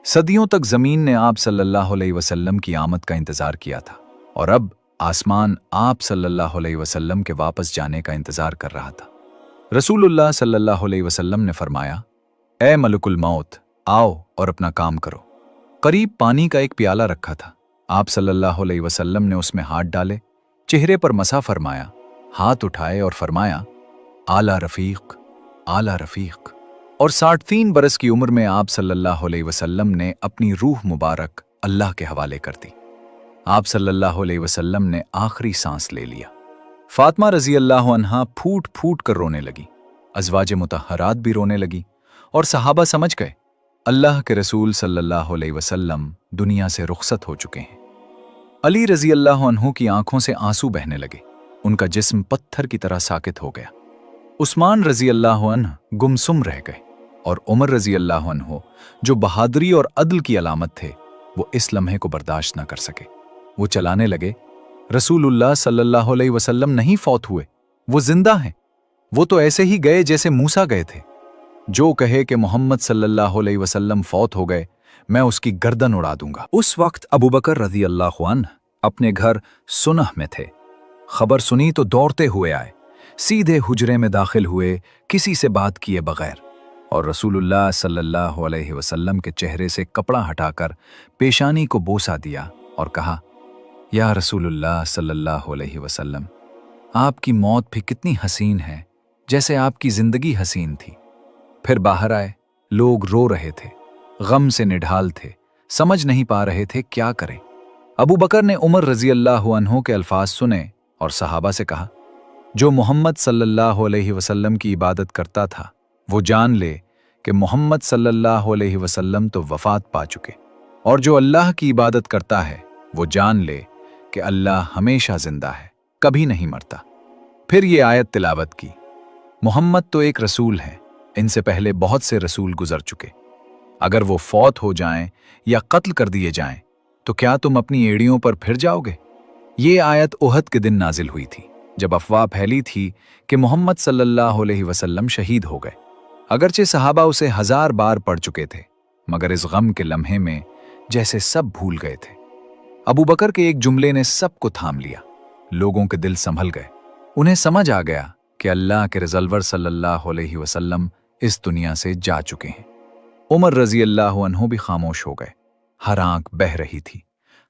सदियों तक जमीन ने आप सल्लल्लाहु अलैहि वसल्लम की आमद का इंतजार किया था और अब आसमान आप सल्लल्लाहु अलैहि वसल्लम के वापस जाने का इंतजार कर रहा था। रसूलुल्लाह सल्लल्लाहु अलैहि वसल्लम ने फरमाया, ए मलकुल मौत, आओ और अपना काम करो। करीब पानी का एक प्याला रखा था। आप सल्लल्लाहु अलैहि वसल्लम ने उसमें हाथ डाले, चेहरे पर मसा फरमाया, हाथ उठाए और फरमाया, आला रफीक, आला रफीक। और 63 बरस की उम्र में आप सल्लल्लाहु अलैहि वसल्लम ने अपनी रूह मुबारक अल्लाह के हवाले कर दी। आप सल्लल्लाहु अलैहि वसल्लम ने आखिरी सांस ले लिया। फातिमा रजी अल्लाह अन्हा फूट फूट कर रोने लगी, अज़वाज मुतहरात भी रोने लगी और सहाबा समझ गए अल्लाह के रसूल सल्लल्लाहु अलैहि वसल्लम दुनिया से रुखसत हो चुके हैं। अली रजी अल्लाह अन्हु की आंखों से आंसू बहने लगे, उनका जिस्म पत्थर की तरह साकित हो गया। उस्मान रजी अल्लाह अन्हु गुमसुम रह गए और उमर रजी अल्लाह अन्हु, जो बहादुरी और अदल की अलामत थे, वो इस लम्हे को बर्दाश्त न कर सके। वो चलाने लगे, रसूलुल्लाह सल्लल्लाहु अलैहि वसल्लम नहीं फौत हुए, वो जिंदा हैं। वो तो ऐसे ही गए जैसे मूसा गए थे। जो कहे कि मोहम्मद सल्लल्लाहु अलैहि वसल्लम फौत हो गए, मैं उसकी गर्दन उड़ा दूंगा। उस वक्त अबू बकर रज़ी अल्लाहु अन्हु अपने घर सुनह में थे। खबर सुनी तो दौड़ते हुए आए, सीधे हुजरे में दाखिल हुए, किसी से बात किए बगैर, और रसूलुल्लाह सल्लल्लाहु अलैहि वसल्लम के चेहरे से कपड़ा हटाकर पेशानी को बोसा दिया और कहा, या रसूलुल्लाह सल्लल्लाहु अलैहि वसल्लम, आपकी मौत भी कितनी हसीन है जैसे आपकी जिंदगी हसीन थी। फिर बाहर आए, लोग रो रहे थे, गम से निढाल थे, समझ नहीं पा रहे थे क्या करें। अबू बकर ने उमर रजी अल्लाह अन्हु के अल्फाज सुने और सहाबा से कहा, जो मोहम्मद सल्लल्लाहु अलैहि वसल्लम की इबादत करता था, वो जान ले कि मोहम्मद सल्लल्लाहु अलैहि वसल्लम तो वफात पा चुके, और जो अल्लाह की इबादत करता है वो जान ले कि अल्लाह हमेशा जिंदा है, कभी नहीं मरता। फिर ये आयत तिलावत की, मोहम्मद तो एक रसूल है, इनसे पहले बहुत से रसूल गुजर चुके। अगर वो फौत हो जाएं या कत्ल कर दिए जाएं तो क्या तुम अपनी एड़ियों पर फिर जाओगे? ये आयत उहद के दिन नाजिल हुई थी, जब अफवाह फैली थी कि मोहम्मद सल्लल्लाहु अलैहि वसल्लम शहीद हो गए। अगरचे सहाबा उसे 1000 बार पढ़ चुके थे, मगर इस गम के लम्हे में जैसे सब भूल गए थे। अबू बकर के एक जुमले ने सबको थाम लिया। लोगों के दिल संभल गए, उन्हें समझ आ गया कि अल्लाह के रज़लवर सल्लल्लाहु अलैहि वसल्लम इस दुनिया से जा चुके हैं। उमर रजी अल्लाह अन्हु भी खामोश हो गए, हर आंख बह रही थी,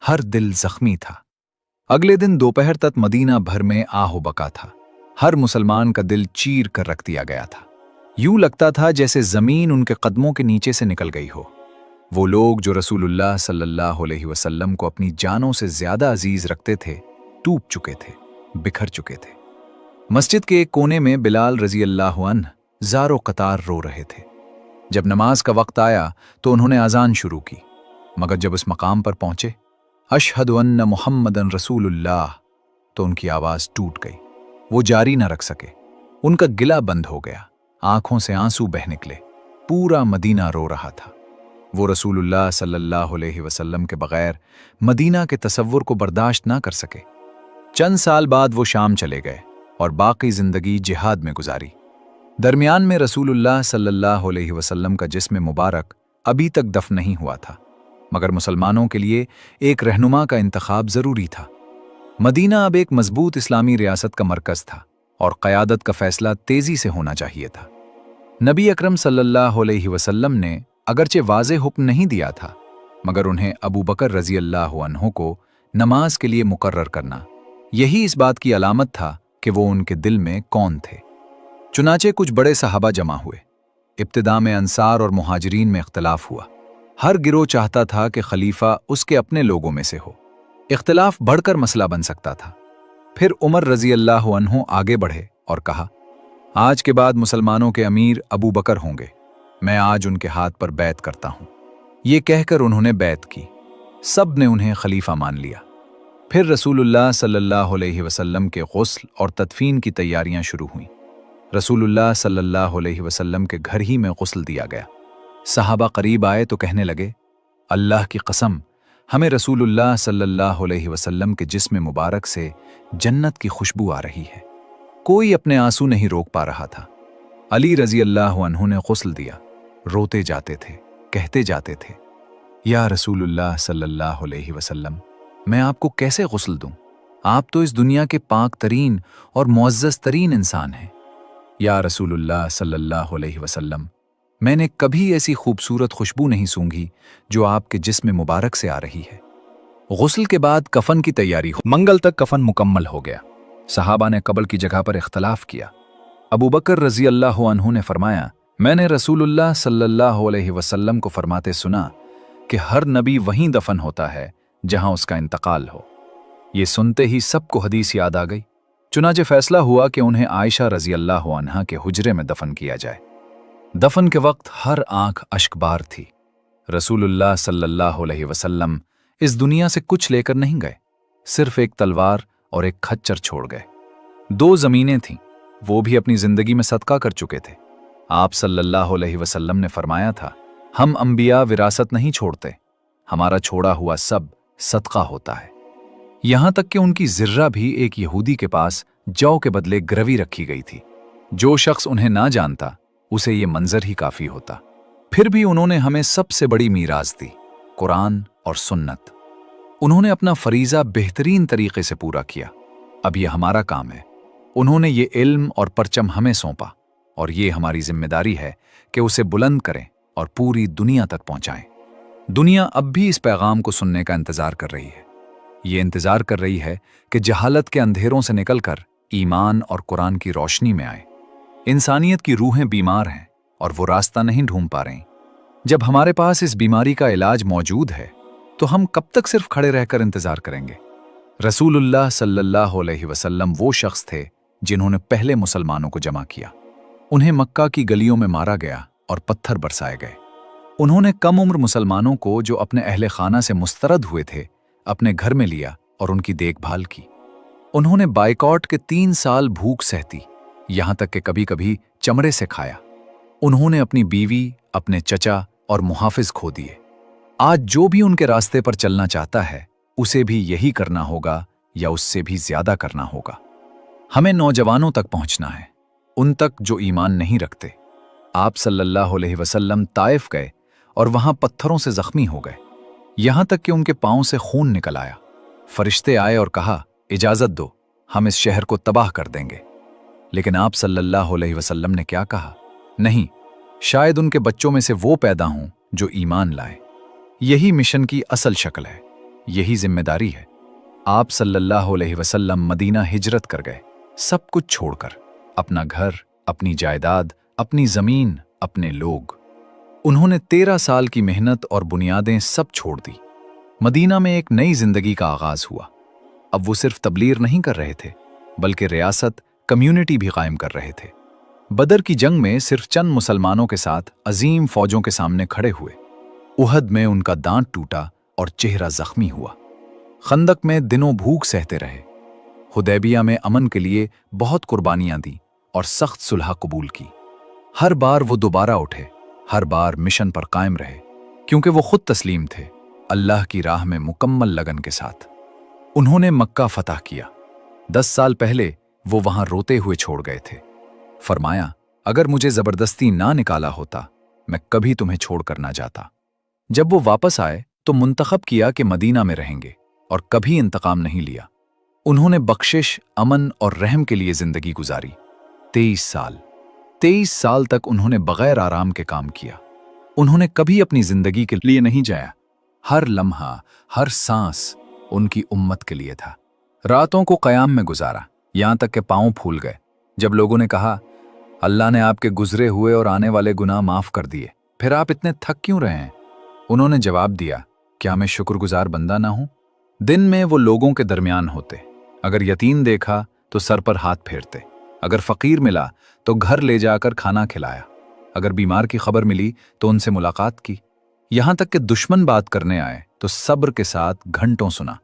हर दिल जख्मी था। अगले दिन दोपहर तक मदीना भर में आहो बका था, हर मुसलमान का दिल चीर कर रख दिया गया था। यूं लगता था जैसे जमीन उनके कदमों के नीचे से निकल गई हो। वो लोग जो रसूलुल्लाह सल्लल्लाहु अलैहि वसल्लम को अपनी जानों से ज्यादा अजीज रखते थे, टूट चुके थे, बिखर चुके थे। मस्जिद के एक कोने में बिलाल रजी अल्लाह अन्हु ज़ारो कतार रो रहे थे। जब नमाज का वक्त आया तो उन्होंने अजान शुरू की, मगर जब उस मकाम पर पहुंचे, अशहदु अन्न मुहम्मदन रसूलुल्लाह, तो उनकी आवाज टूट गई। वो जारी न रख सके, उनका गिला बंद हो गया, आंखों से आंसू बह निकले। पूरा मदीना रो रहा था। वो रसूलुल्लाह सल्लल्लाहु अलैहि वसल्लम के बगैर मदीना के तसव्वुर को बर्दाश्त ना कर सके। चंद साल बाद वो शाम चले गए और बाकी जिंदगी जिहाद में गुजारी। दरमियान में रसूलुल्लाह सल्लल्लाहु अलैहि वसल्लम का जिस्म मुबारक अभी तक दफन नहीं हुआ था, मगर मुसलमानों के लिए एक रहनुमा का इंतखाब जरूरी था। मदीना अब एक मजबूत इस्लामी रियासत का मरकज था और क़यादत का फैसला तेजी से होना चाहिए था। नबी अकरम सल्लल्लाहु अलैहि वसल्लम ने अगरचे वाज़े हुक्म नहीं दिया था, मगर उन्हें अबू बकर रज़ी अल्लाहु अन्हु को नमाज के लिए मुकर्रर करना, यही इस बात की अलामत था कि वो उनके दिल में कौन थे। चुनाचे कुछ बड़े सहाबा जमा हुए। इब्तिदा में अंसार और मुहाजिरीन में इख्तलाफ हुआ। हर गिरोह चाहता था कि खलीफा उसके अपने लोगों में से हो। इख्तलाफ बढ़कर मसला बन सकता था। फिर उमर रज़ी अल्लाहु अन्हु आगे बढ़े और कहा, आज के बाद मुसलमानों के अमीर अबू बकर होंगे, मैं आज उनके हाथ पर बैत करता हूं। ये कहकर उन्होंने बैत की। सब ने उन्हें खलीफा मान लिया। फिर रसूलुल्लाह सल्लल्लाहु अलैहि वसल्लम के गुस्ल और तदफीन की तैयारियां शुरू हुईं। रसूलुल्लाह सल्लल्लाहु अलैहि वसल्लम के घर ही में गुस्ल दिया गया। सहाबा करीब आए तो कहने लगे, अल्लाह की कसम, हमें रसूलुल्लाह सल्लल्लाहु अलैहि वसल्लम के जिस्म मुबारक से जन्नत की खुशबू आ रही है। कोई अपने आंसू नहीं रोक पा रहा था। अली रजी अल्लाह अन्हु ने गुस्ल दिया। रोते जाते थे, कहते जाते थे, या रसूलुल्लाह सल्लल्लाहु अलैहि वसल्लम, मैं आपको कैसे गुस्ल दूं? आप तो इस दुनिया के पाक तरीन और मुअज़्ज़ज़ तरीन इंसान हैं। या रसूलुल्लाह सल्लल्लाहु अलैहि वसल्लम, मैंने कभी ऐसी खूबसूरत खुशबू नहीं सूंघी जो आपके जिस्म मुबारक से आ रही है। गुस्ल के बाद कफन की तैयारी हो। मंगल तक कफन मुकम्मल हो गया। सहाबा ने कब्र की जगह पर इख्तलाफ किया। अबू बकर रजी अल्लाह अन्हु ने फरमाया, मैंने रसूलुल्लाह सल्लल्लाहु अलैहि वसल्लम को फरमाते सुना कि हर नबी वहीं दफन होता है जहां उसका इंतकाल हो। ये सुनते ही सबको हदीस याद आ गई। चुनाचे फैसला हुआ कि उन्हें आयशा रजी अल्लाह अन्हा के हुजरे में दफन किया जाए। दफन के वक्त हर आंख अश्कबार थी। रसूलुल्लाह सल्लल्लाहु अलैहि वसल्लम इस दुनिया से कुछ लेकर नहीं गए, सिर्फ एक तलवार और एक खच्चर छोड़ गए। 2 जमीनें थीं, वो भी अपनी जिंदगी में सदका कर चुके थे। आप सल्लल्लाहु अलैहि वसल्लम ने फरमाया था, हम अंबिया विरासत नहीं छोड़ते, हमारा छोड़ा हुआ सब सदका होता है। यहां तक कि उनकी जिर्रा भी एक यहूदी के पास जौ के बदले गिरवी रखी गई थी। जो शख्स उन्हें ना जानता उसे ये मंजर ही काफी होता। फिर भी उन्होंने हमें सबसे बड़ी मीरास दी, कुरान और सुन्नत। उन्होंने अपना फरीजा बेहतरीन तरीके से पूरा किया। अब ये हमारा काम है। उन्होंने ये इल्म और परचम हमें सौंपा और ये हमारी जिम्मेदारी है कि उसे बुलंद करें और पूरी दुनिया तक पहुंचाएं। दुनिया अब भी इस पैगाम को सुनने का इंतजार कर रही है। ये इंतजार कर रही है कि जहालत के अंधेरों से निकलकर ईमान और कुरान की रोशनी में आए। इंसानियत की रूहें बीमार हैं और वो रास्ता नहीं ढूंढ पा रही। जब हमारे पास इस बीमारी का इलाज मौजूद है तो हम कब तक सिर्फ खड़े रहकर इंतजार करेंगे? रसूलुल्लाह सल्लल्लाहु अलैहि वसल्लम वो शख्स थे जिन्होंने पहले मुसलमानों को जमा किया। उन्हें मक्का की गलियों में मारा गया और पत्थर बरसाए गए। उन्होंने कम उम्र मुसलमानों को जो अपने अहले खाना से मुस्तरद हुए थे अपने घर में लिया और उनकी देखभाल की। उन्होंने बाइकॉट के 3 साल भूख सहती, यहां तक कि कभी कभी चमड़े से खाया। उन्होंने अपनी बीवी, अपने चचा और मुहाफिज खो दिए। आज जो भी उनके रास्ते पर चलना चाहता है उसे भी यही करना होगा या उससे भी ज्यादा करना होगा। हमें नौजवानों तक पहुंचना है, उन तक जो ईमान नहीं रखते। आप सल्लल्लाहु अलैहि वसल्लम ताइफ गए और वहां पत्थरों से जख्मी हो गए, यहां तक कि उनके पांव से खून निकल आया। फरिश्ते आए और कहा, इजाजत दो, हम इस शहर को तबाह कर देंगे। लेकिन आप सल्लल्लाहु अलैहि वसल्लम ने क्या कहा? नहीं, शायद उनके बच्चों में से वो पैदा हों जो ईमान लाए। यही मिशन की असल शक्ल है, यही जिम्मेदारी है। आप सल्लल्लाहु अलैहि वसल्लम मदीना हिजरत कर गए, सब कुछ छोड़कर, अपना घर, अपनी जायदाद, अपनी जमीन, अपने लोग। उन्होंने 13 साल की मेहनत और बुनियादें सब छोड़ दी। मदीना में एक नई जिंदगी का आगाज हुआ। अब वो सिर्फ तबलीग नहीं कर रहे थे बल्कि रियासत, कम्युनिटी भी कायम कर रहे थे। बदर की जंग में सिर्फ चंद मुसलमानों के साथ अजीम फौजों के सामने खड़े हुए। उहद में उनका दांत टूटा और चेहरा जख्मी हुआ। खंदक में दिनों भूख सहते रहे। हुदैबिया में अमन के लिए बहुत कुर्बानियां दी और सख्त सुलह कबूल की। हर बार वो दोबारा उठे, हर बार मिशन पर कायम रहे, क्योंकि वो खुद तस्लीम थे, अल्लाह की राह में मुकम्मल लगन के साथ। उन्होंने मक्का फतह किया। 10 साल पहले वो वहां रोते हुए छोड़ गए थे। फरमाया, अगर मुझे जबरदस्ती ना निकाला होता मैं कभी तुम्हें छोड़कर ना जाता। जब वो वापस आए तो मुंतखब किया कि मदीना में रहेंगे और कभी इंतकाम नहीं लिया। उन्होंने बख्शिश, अमन और रहम के लिए जिंदगी गुजारी। 23 साल तक उन्होंने बगैर आराम के काम किया। उन्होंने कभी अपनी जिंदगी के लिए नहीं जाया। हर लम्हा, हर सांस उनकी उम्मत के लिए था। रातों को क़याम में गुजारा, यहां तक कि पांव फूल गए। जब लोगों ने कहा, अल्लाह ने आपके गुजरे हुए और आने वाले गुनाह माफ कर दिए, फिर आप इतने थक क्यों रहे हैं? उन्होंने जवाब दिया, क्या मैं शुक्रगुजार बंदा ना हूं? दिन में वो लोगों के दरमियान होते। अगर यतीम देखा तो सर पर हाथ फेरते, अगर फकीर मिला तो घर ले जाकर खाना खिलाया, अगर बीमार की खबर मिली तो उनसे मुलाकात की। यहां तक कि दुश्मन बात करने आए तो सब्र के साथ घंटों सुना।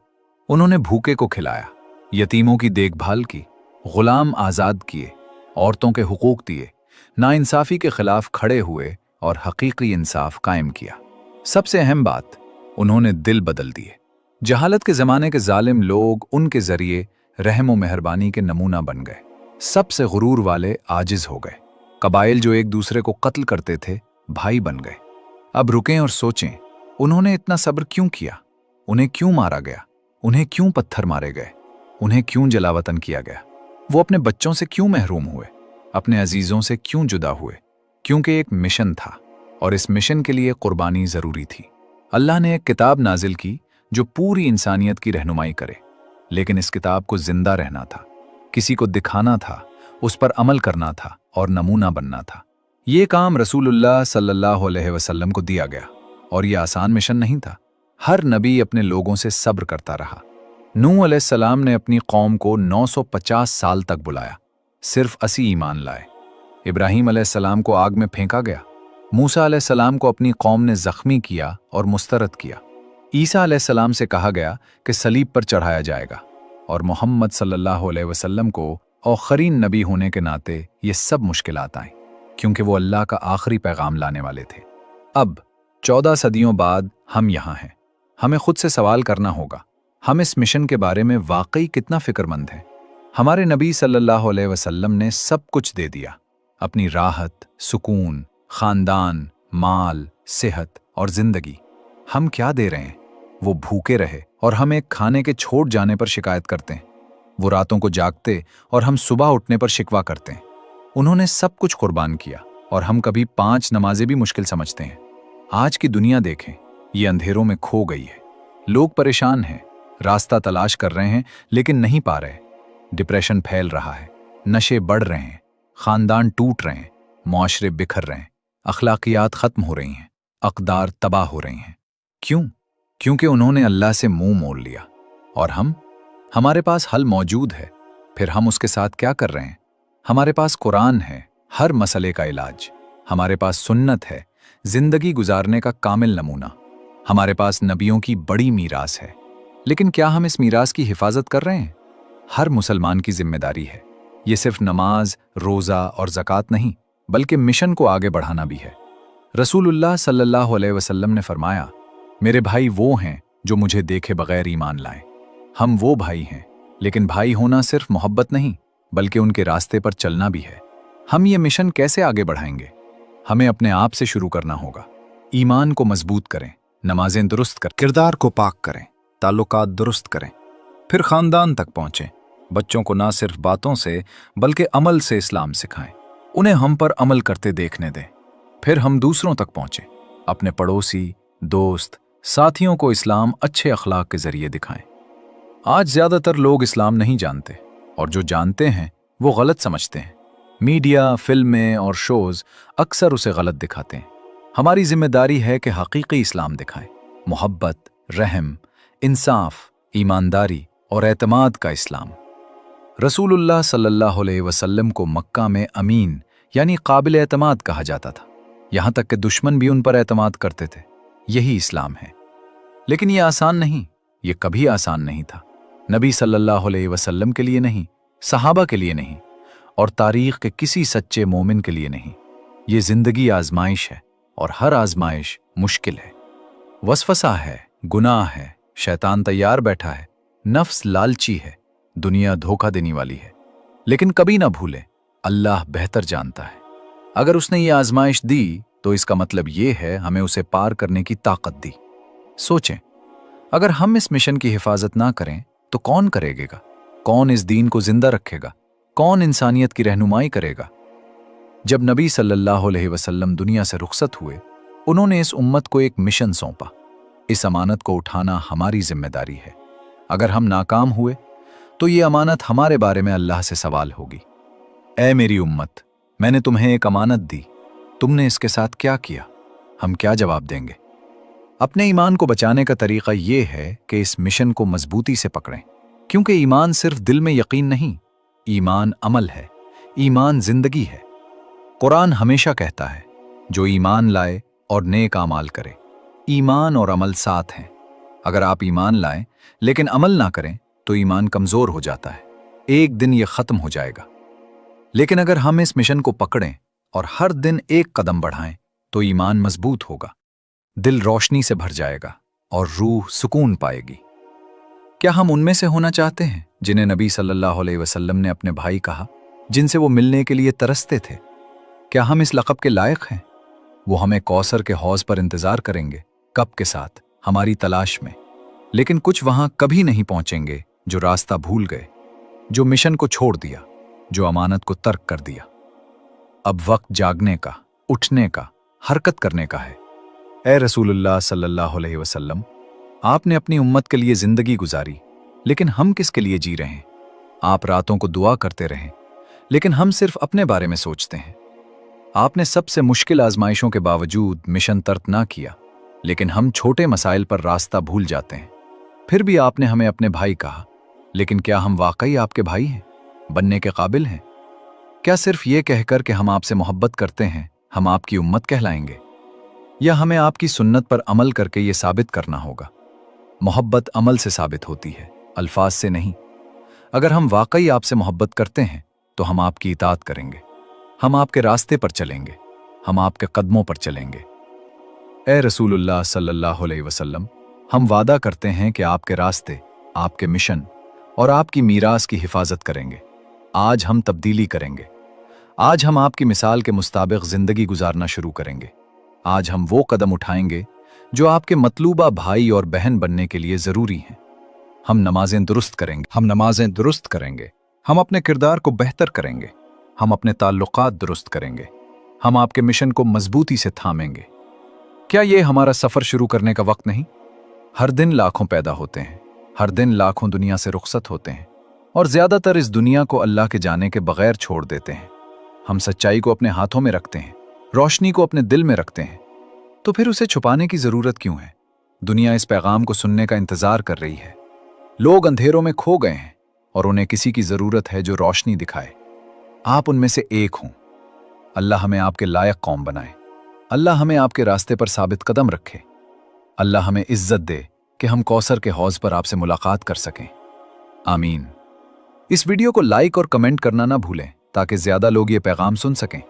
उन्होंने भूखे को खिलाया, यतीमों की देखभाल की, गुलाम आज़ाद किए, औरतों के हुकूक दिए, नाइंसाफी के खिलाफ खड़े हुए और हकीकी इंसाफ कायम किया। सबसे अहम बात, उन्होंने दिल बदल दिए। जहालत के ज़माने के जालिम लोग उनके ज़रिए रहम व मेहरबानी के नमूना बन गए। सबसे गुरूर वाले आजिज़ हो गए। कबाइल जो एक दूसरे को कत्ल करते थे भाई बन गए। अब रुकें और सोचें, उन्होंने इतना सब्र क्यों किया? उन्हें क्यों मारा गया? उन्हें क्यों पत्थर मारे गए? उन्हें क्यों जलावतन किया गया? वो अपने बच्चों से क्यों महरूम हुए? अपने अजीजों से क्यों जुदा हुए? क्योंकि एक मिशन था और इस मिशन के लिए कुर्बानी जरूरी थी। अल्लाह ने एक किताब नाजिल की जो पूरी इंसानियत की रहनुमाई करे, लेकिन इस किताब को जिंदा रहना था, किसी को दिखाना था, उस पर अमल करना था और नमूना बनना था। ये काम रसूलुल्लाह सल्लल्लाहु अलैहि वसल्लम को दिया गया और ये आसान मिशन नहीं था। हर नबी अपने लोगों से सब्र करता रहा। नूह अलैहिस्सलाम ने अपनी कौम को 950 साल तक बुलाया, सिर्फ 80 ईमान लाए। इब्राहीम अलैहिस्सलाम को आग में फेंका गया। मूसा अलैहिस्सलाम को अपनी कौम ने जख्मी किया और मुस्तरद किया। ईसा अलैहिस्सलाम से कहा गया कि सलीब पर चढ़ाया जाएगा, और मोहम्मद सल्लल्लाहु अलैहि वसल्लम को आखिरीन नबी होने के नाते ये सब मुश्किलात आईं, क्योंकि वो अल्लाह का आखिरी पैगाम लाने वाले थे। अब 14 सदियों बाद हम यहाँ हैं। हमें खुद से सवाल करना होगा, हम इस मिशन के बारे में वाकई कितना फिक्रमंद हैं? हमारे नबी सल्लल्लाहु अलैहि वसल्लम ने सब कुछ दे दिया, अपनी राहत, सुकून, खानदान, माल, सेहत और जिंदगी। हम क्या दे रहे हैं? वो भूखे रहे और हम एक खाने के छोड़ जाने पर शिकायत करते हैं। वो रातों को जागते और हम सुबह उठने पर शिकवा करते हैं। उन्होंने सब कुछ कुर्बान किया और हम कभी 5 नमाजें भी मुश्किल समझते हैं। आज की दुनिया देखें, ये अंधेरों में खो गई है। लोग परेशान हैं, रास्ता तलाश कर रहे हैं लेकिन नहीं पा रहे। डिप्रेशन फैल रहा है, नशे बढ़ रहे हैं, खानदान टूट रहे हैं, मुआशरे बिखर रहे हैं, अखलाकियात खत्म हो रही हैं, अक़दार तबाह हो रही हैं। क्यों? क्योंकि उन्होंने अल्लाह से मुंह मोड़ लिया। और हमारे पास हल मौजूद है, फिर हम उसके साथ क्या कर रहे हैं? हमारे पास कुरान है, हर मसले का इलाज। हमारे पास सुन्नत है, जिंदगी गुजारने का कामिल नमूना। हमारे पास नबियों की बड़ी मीरास है, लेकिन क्या हम इस मीरास की हिफाजत कर रहे हैं? हर मुसलमान की जिम्मेदारी है। ये सिर्फ नमाज, रोज़ा और ज़कात नहीं, बल्कि मिशन को आगे बढ़ाना भी है। रसूलुल्लाह सल्लल्लाहु अलैहि वसल्लम ने फरमाया, मेरे भाई वो हैं जो मुझे देखे बगैर ईमान लाएं। हम वो भाई हैं, लेकिन भाई होना सिर्फ मोहब्बत नहीं, बल्कि उनके रास्ते पर चलना भी है। हम ये मिशन कैसे आगे बढ़ाएंगे? हमें अपने आप से शुरू करना होगा। ईमान को मजबूत करें, नमाजें दुरुस्त करें, किरदार को पाक करें, ताल्लुकात दुरुस्त करें, फिर खानदान तक पहुंचें। बच्चों को ना सिर्फ बातों से बल्कि अमल से इस्लाम सिखाएं। उन्हें हम पर अमल करते देखने दें। फिर हम दूसरों तक पहुंचें, अपने पड़ोसी, दोस्त, साथियों को इस्लाम अच्छे अखलाक के जरिए दिखाएं। आज ज्यादातर लोग इस्लाम नहीं जानते, और जो जानते हैं वो गलत समझते हैं। मीडिया, फिल्में और शोज अक्सर उसे गलत दिखाते हैं। हमारी जिम्मेदारी है कि हकीकी इस्लाम दिखाएं, मोहब्बत, रहम, इंसाफ, ईमानदारी और एतमाद का इस्लाम। रसूलुल्लाह सल्लल्लाहु अलैहि वसल्लम को मक्का में अमीन यानी काबिल एतमाद कहा जाता था। यहाँ तक कि दुश्मन भी उन पर एतमाद करते थे। यही इस्लाम है। लेकिन ये आसान नहीं, ये कभी आसान नहीं था। नबी सल्लल्लाहु अलैहि वसल्लम के लिए नहीं, सहाबा के लिए नहीं, और तारीख के किसी सच्चे मोमिन के लिए नहीं। ये जिंदगी आजमाइश है, और हर आजमाइश मुश्किल है। वसवसा है, गुनाह है, शैतान तैयार बैठा है, नफ्स लालची है, दुनिया धोखा देने वाली है। लेकिन कभी ना भूलें, अल्लाह बेहतर जानता है। अगर उसने ये आजमाइश दी तो इसका मतलब ये है हमें उसे पार करने की ताकत दी। सोचें, अगर हम इस मिशन की हिफाजत ना करें तो कौन करेगा? कौन इस दीन को जिंदा रखेगा? कौन इंसानियत की रहनुमाई करेगा? जब नबी सल्लल्लाहु अलैहि वसल्लम दुनिया से रुखसत हुए, उन्होंने इस उम्मत को एक मिशन सौंपा। इस अमानत को उठाना हमारी जिम्मेदारी है। अगर हम नाकाम हुए तो ये अमानत हमारे बारे में अल्लाह से सवाल होगी। ऐ मेरी उम्मत, मैंने तुम्हें एक अमानत दी, तुमने इसके साथ क्या किया? हम क्या जवाब देंगे? अपने ईमान को बचाने का तरीका ये है कि इस मिशन को मजबूती से पकड़ें, क्योंकि ईमान सिर्फ दिल में यकीन नहीं, ईमान अमल है, ईमान जिंदगी है। कुरान हमेशा कहता है, जो ईमान लाए और नेक आमाल करे। ईमान और अमल साथ हैं। अगर आप ईमान लाएं लेकिन अमल ना करें तो ईमान कमजोर हो जाता है, एक दिन ये खत्म हो जाएगा। लेकिन अगर हम इस मिशन को पकड़ें और हर दिन एक कदम बढ़ाएं तो ईमान मजबूत होगा, दिल रोशनी से भर जाएगा और रूह सुकून पाएगी। क्या हम उनमें से होना चाहते हैं जिन्हें नबी सल्लल्लाहु अलैहि वसल्लम ने अपने भाई कहा, जिनसे वो मिलने के लिए तरसते थे? क्या हम इस लक़ब के लायक हैं? वो हमें कौसर के हौज़ पर इंतज़ार करेंगे, कब के साथ, हमारी तलाश में। लेकिन कुछ वहां कभी नहीं पहुंचेंगे जो रास्ता भूल गए, जो मिशन को छोड़ दिया, जो अमानत को तर्क कर दिया। अब वक्त जागने का, उठने का, हरकत करने का है। ए रसूलुल्लाह सल्लल्लाहु अलैहि वसल्लम, आपने अपनी उम्मत के लिए जिंदगी गुजारी, लेकिन हम किसके लिए जी रहे हैं? आप रातों को दुआ करते रहें, लेकिन हम सिर्फ अपने बारे में सोचते हैं। आपने सबसे मुश्किल आजमाइशों के बावजूद मिशन तर्क ना किया, लेकिन हम छोटे मसाइल पर रास्ता भूल जाते हैं। फिर भी आपने हमें अपने भाई कहा, लेकिन क्या हम वाकई आपके भाई हैं, बनने के काबिल हैं? क्या सिर्फ ये कहकर कि हम आपसे मोहब्बत करते हैं हम आपकी उम्मत कहलाएंगे, या हमें आपकी सुन्नत पर अमल करके ये साबित करना होगा? मोहब्बत अमल से साबित होती है, अल्फाज से नहीं। अगर हम वाकई आपसे मोहब्बत करते हैं तो हम आपकी इताअत करेंगे, हम आपके रास्ते पर चलेंगे, हम आपके कदमों पर चलेंगे। ए रसूलुल्लाह सल्लल्लाहु अलैहि वसल्लम, हम वादा करते हैं कि आपके रास्ते, आपके मिशन और आपकी मीरास की हिफाजत करेंगे। आज हम तब्दीली करेंगे। आज हम आपकी मिसाल के मुताबिक जिंदगी गुजारना शुरू करेंगे। आज हम वो कदम उठाएंगे जो आपके मतलूबा भाई और बहन बनने के लिए जरूरी हैं। हम नमाजें दुरुस्त करेंगे, हम अपने किरदार को बेहतर करेंगे, हम अपने ताल्लुकात दुरुस्त करेंगे, हम आपके मिशन को मजबूती से थामेंगे। क्या ये हमारा सफर शुरू करने का वक्त नहीं? हर दिन लाखों पैदा होते हैं, हर दिन लाखों दुनिया से रुखसत होते हैं, और ज्यादातर इस दुनिया को अल्लाह के जाने के बगैर छोड़ देते हैं। हम सच्चाई को अपने हाथों में रखते हैं, रोशनी को अपने दिल में रखते हैं, तो फिर उसे छुपाने की जरूरत क्यों है? दुनिया इस पैगाम को सुनने का इंतजार कर रही है। लोग अंधेरों में खो गए हैं और उन्हें किसी की जरूरत है जो रोशनी दिखाए। आप उनमें से एक हों। अल्लाह हमें आपके लायक कौम बनाए। अल्लाह हमें आपके रास्ते पर साबित कदम रखे। अल्लाह हमें इज्जत दे कि हम कौसर के हौज पर आपसे मुलाकात कर सकें। आमीन। इस वीडियो को लाइक और कमेंट करना ना भूलें ताकि ज्यादा लोग ये पैगाम सुन सकें।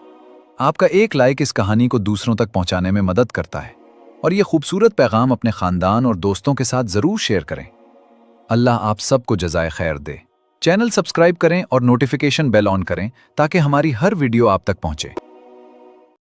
आपका एक लाइक इस कहानी को दूसरों तक पहुंचाने में मदद करता है, और ये खूबसूरत पैगाम अपने खानदान और दोस्तों के साथ जरूर शेयर करें। अल्लाह आप सबको जज़ाए खैर दे। चैनल सब्सक्राइब करें और नोटिफिकेशन बेल ऑन करें ताकि हमारी हर वीडियो आप तक पहुंचे।